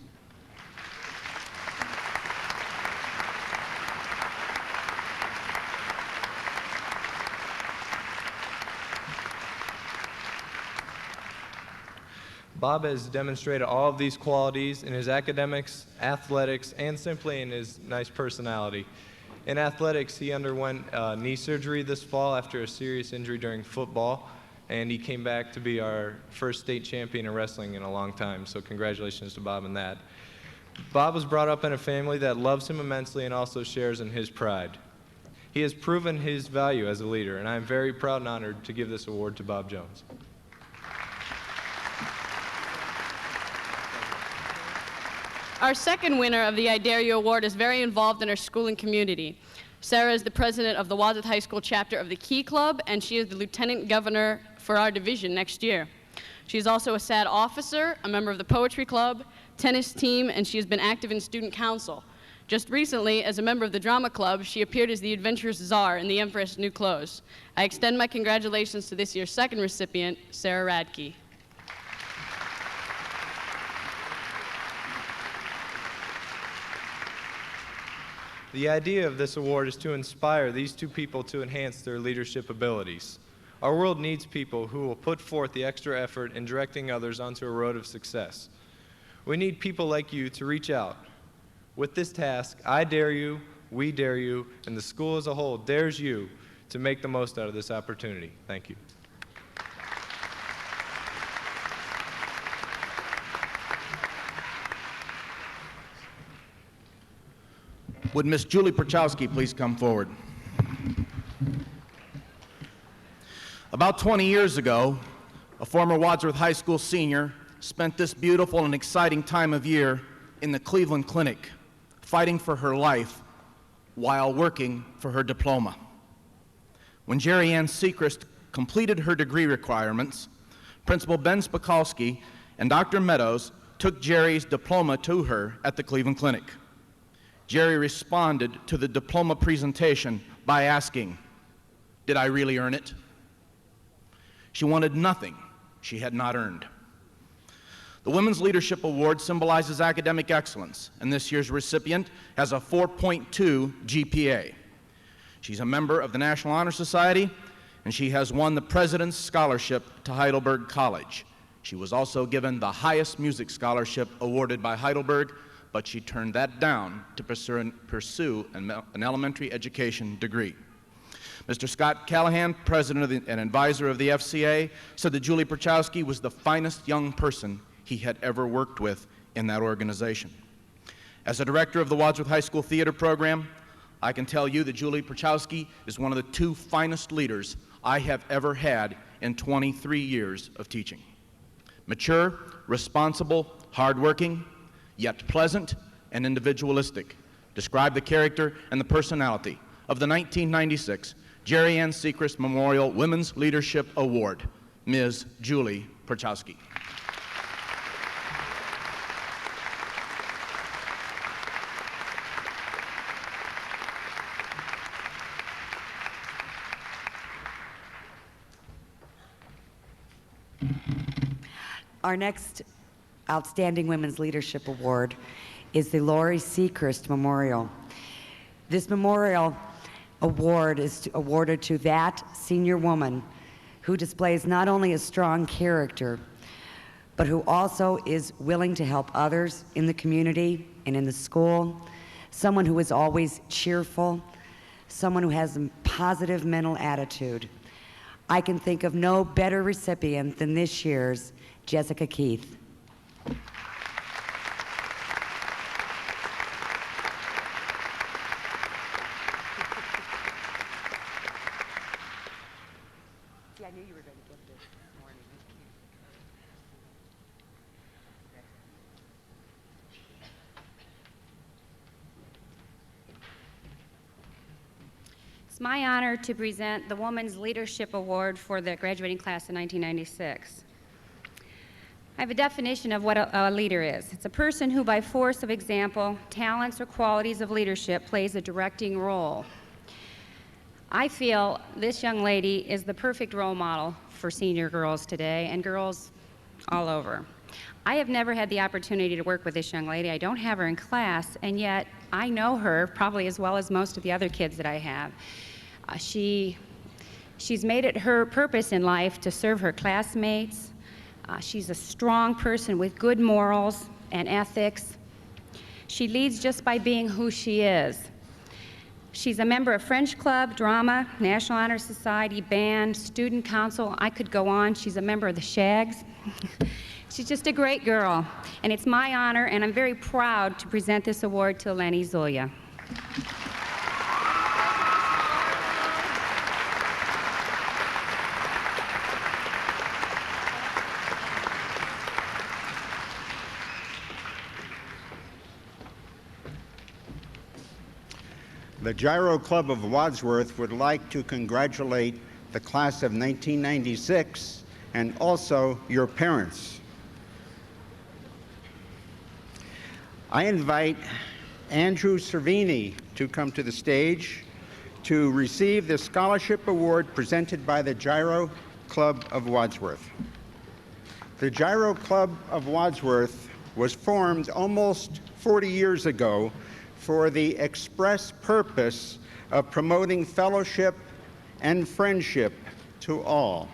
Bob has demonstrated all of these qualities in his academics, athletics, and simply in his nice personality. In athletics, he underwent knee surgery this fall after a serious injury during football, and he came back to be our first state champion in wrestling in a long time, so congratulations to Bob on that. Bob was brought up in a family that loves him immensely and also shares in his pride. He has proven his value as a leader, and I am very proud and honored to give this award to Bob Jones. Our second winner of the I Dare You Award is very involved in her school and community. Sarah is the president of the Wadsworth High School chapter of the Key Club, and she is the lieutenant governor for our division next year. She is also a SAD officer, a member of the poetry club, tennis team, and she has been active in student council. Just recently, as a member of the drama club, she appeared as the adventurous czar in The Empress' New Clothes. I extend my congratulations to this year's second recipient, Sarah Radke. The idea of this award is to inspire these two people to enhance their leadership abilities. Our world needs people who will put forth the extra effort in directing others onto a road of success. We need people like you to reach out. With this task, I dare you, we dare you, and the school as a whole dares you to make the most out of this opportunity. Thank you. Would Miss Julie Perchowski please come forward? About 20 years ago, a former Wadsworth High School senior spent this beautiful and exciting time of year in the Cleveland Clinic, fighting for her life while working for her diploma. When Jerry Ann Segrist completed her degree requirements, Principal Ben Spakowski and Dr. Meadows took Jerry's diploma to her at the Cleveland Clinic. Jerry responded to the diploma presentation by asking, "Did I really earn it?" She wanted nothing she had not earned. The Women's Leadership Award symbolizes academic excellence, and this year's recipient has a 4.2 GPA. She's a member of the National Honor Society, and she has won the President's Scholarship to Heidelberg College. She was also given the highest music scholarship awarded by Heidelberg, but she turned that down to pursue an elementary education degree. Mr. Scott Callahan, president and advisor of the FCA, said that Julie Perchowski was the finest young person he had ever worked with in that organization. As a director of the Wadsworth High School theater program, I can tell you that Julie Perchowski is one of the two finest leaders I have ever had in 23 years of teaching. Mature, responsible, hardworking, yet pleasant and individualistic, describe the character and the personality of the 1996 Jerry Ann Sechrist Memorial Women's Leadership Award, Ms. Julie Perchowski. Our next Outstanding Women's Leadership Award is the Lori Sechrist Memorial. This memorial award is awarded to that senior woman who displays not only a strong character, but who also is willing to help others in the community and in the school, someone who is always cheerful, someone who has a positive mental attitude. I can think of no better recipient than this year's Jessica Keith. See, I knew you were going to get this morning. It's my honor to present the Women's Leadership Award for the graduating class of 1996. I have a definition of what a leader is. It's a person who, by force of example, talents, or qualities of leadership, plays a directing role. I feel this young lady is the perfect role model for senior girls today and girls all over. I have never had the opportunity to work with this young lady. I don't have her in class, and yet I know her probably as well as most of the other kids that I have. She's made it her purpose in life to serve her classmates. She's a strong person with good morals and ethics. She leads just by being who she is. She's a member of French Club, Drama, National Honor Society, band, student council. I could go on. She's a member of the Shags. She's just a great girl, and it's my honor, and I'm very proud to present this award to Lenny Zulia. The Gyro Club of Wadsworth would like to congratulate the class of 1996 and also your parents. I invite Andrew Cervini to come to the stage to receive the scholarship award presented by the Gyro Club of Wadsworth. The Gyro Club of Wadsworth was formed almost 40 years ago for the express purpose of promoting fellowship and friendship to all.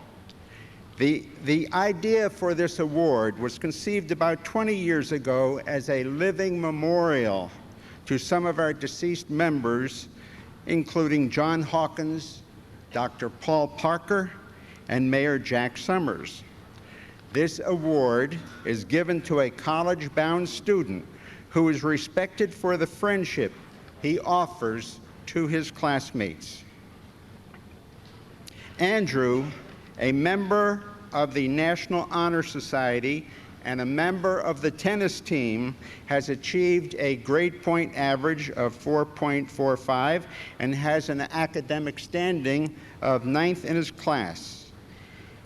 The idea for this award was conceived about 20 years ago as a living memorial to some of our deceased members, including John Hawkins, Dr. Paul Parker, and Mayor Jack Summers. This award is given to a college-bound student who is respected for the friendship he offers to his classmates. Andrew, a member of the National Honor Society and a member of the tennis team, has achieved a grade point average of 4.45 and has an academic standing of 9th in his class.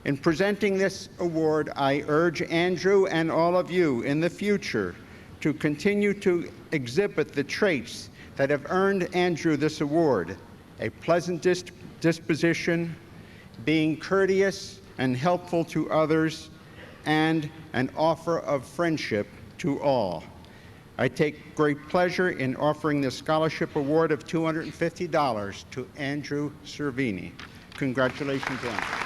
In presenting this award, I urge Andrew and all of you in the future to continue to exhibit the traits that have earned Andrew this award: a pleasant disposition, being courteous and helpful to others, and an offer of friendship to all. I take great pleasure in offering this scholarship award of $250 to Andrew Cervini. Congratulations, Andrew.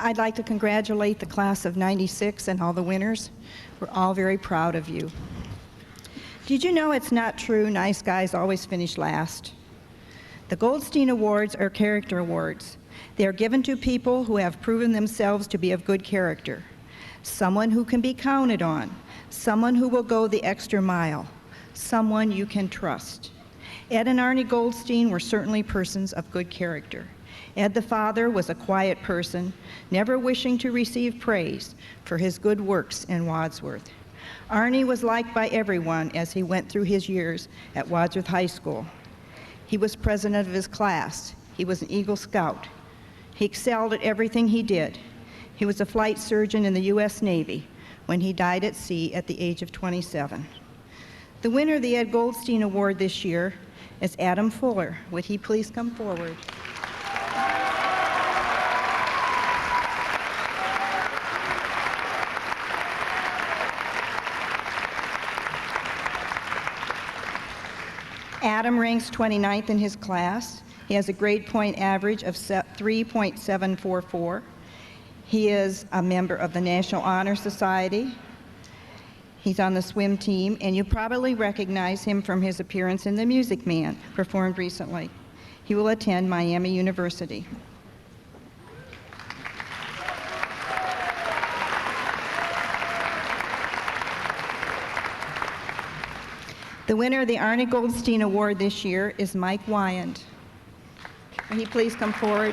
I'd like to congratulate the class of '96 and all the winners. We're all very proud of you. Did you know it's not true nice guys always finish last? The Goldstein Awards are character awards. They are given to people who have proven themselves to be of good character, someone who can be counted on, someone who will go the extra mile, someone you can trust. Ed and Arnie Goldstein were certainly persons of good character. Ed the father was a quiet person, never wishing to receive praise for his good works in Wadsworth. Arnie was liked by everyone as he went through his years at Wadsworth High School. He was president of his class. He was an Eagle Scout. He excelled at everything he did. He was a flight surgeon in the U.S. Navy when he died at sea at the age of 27. The winner of the Ed Goldstein Award this year is Adam Fuller. Would he please come forward? Adam ranks 29th in his class. He has a grade point average of 3.744. He is a member of the National Honor Society. He's on the swim team, and you probably recognize him from his appearance in The Music Man, performed recently. He will attend Miami University. The winner of the Arnie Goldstein Award this year is Mike Wyand. Will he please come forward?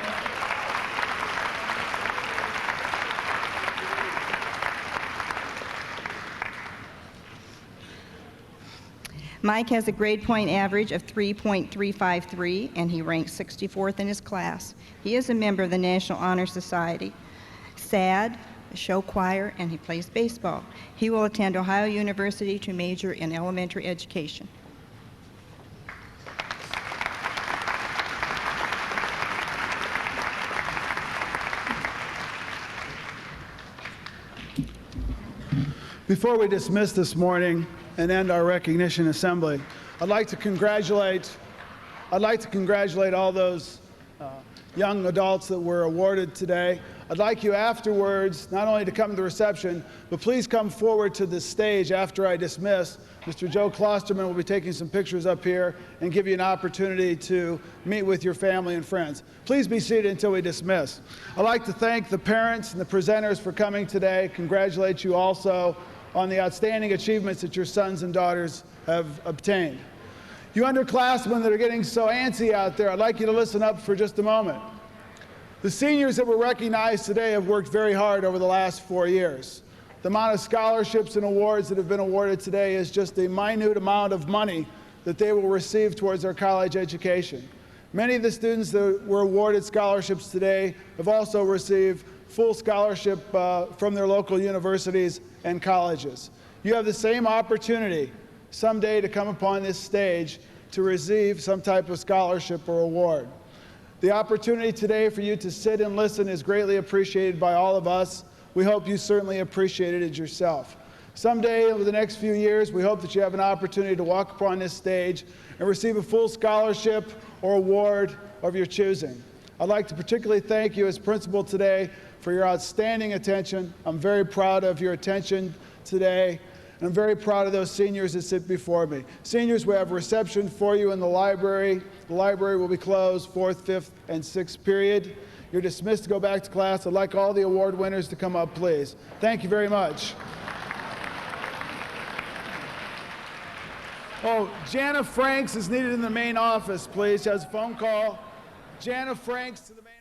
Mike has a grade point average of 3.353, and he ranks 64th in his class. He is a member of the National Honor Society, SAD, a show choir, and he plays baseball. He will attend Ohio University to major in elementary education. Before we dismiss this morning and end our recognition assembly, I'd like to congratulate all those young adults that were awarded today. I'd like you afterwards not only to come to the reception, but please come forward to the stage after I dismiss. Mr. Joe Klosterman will be taking some pictures up here and give you an opportunity to meet with your family and friends. Please be seated until we dismiss. I'd like to thank the parents and the presenters for coming today. Congratulate you also on the outstanding achievements that your sons and daughters have obtained. You underclassmen that are getting so antsy out there, I'd like you to listen up for just a moment. The seniors that were recognized today have worked very hard over the last 4 years. The amount of scholarships and awards that have been awarded today is just a minute amount of money that they will receive towards their college education. Many of the students that were awarded scholarships today have also received full scholarship from their local universities and colleges. You have the same opportunity someday to come upon this stage to receive some type of scholarship or award. The opportunity today for you to sit and listen is greatly appreciated by all of us. We hope you certainly appreciated it yourself. Someday, over the next few years, we hope that you have an opportunity to walk upon this stage and receive a full scholarship or award of your choosing. I'd like to particularly thank you as principal today for your outstanding attention. I'm very proud of your attention today, and I'm very proud of those seniors that sit before me. Seniors, we have a reception for you in the library. The library will be closed 4th, 5th, and 6th period. You're dismissed to go back to class. I'd like all the award winners to come up, please. Thank you very much. Oh, Jana Franks is needed in the main office, please. She has a phone call. Jana Franks to the main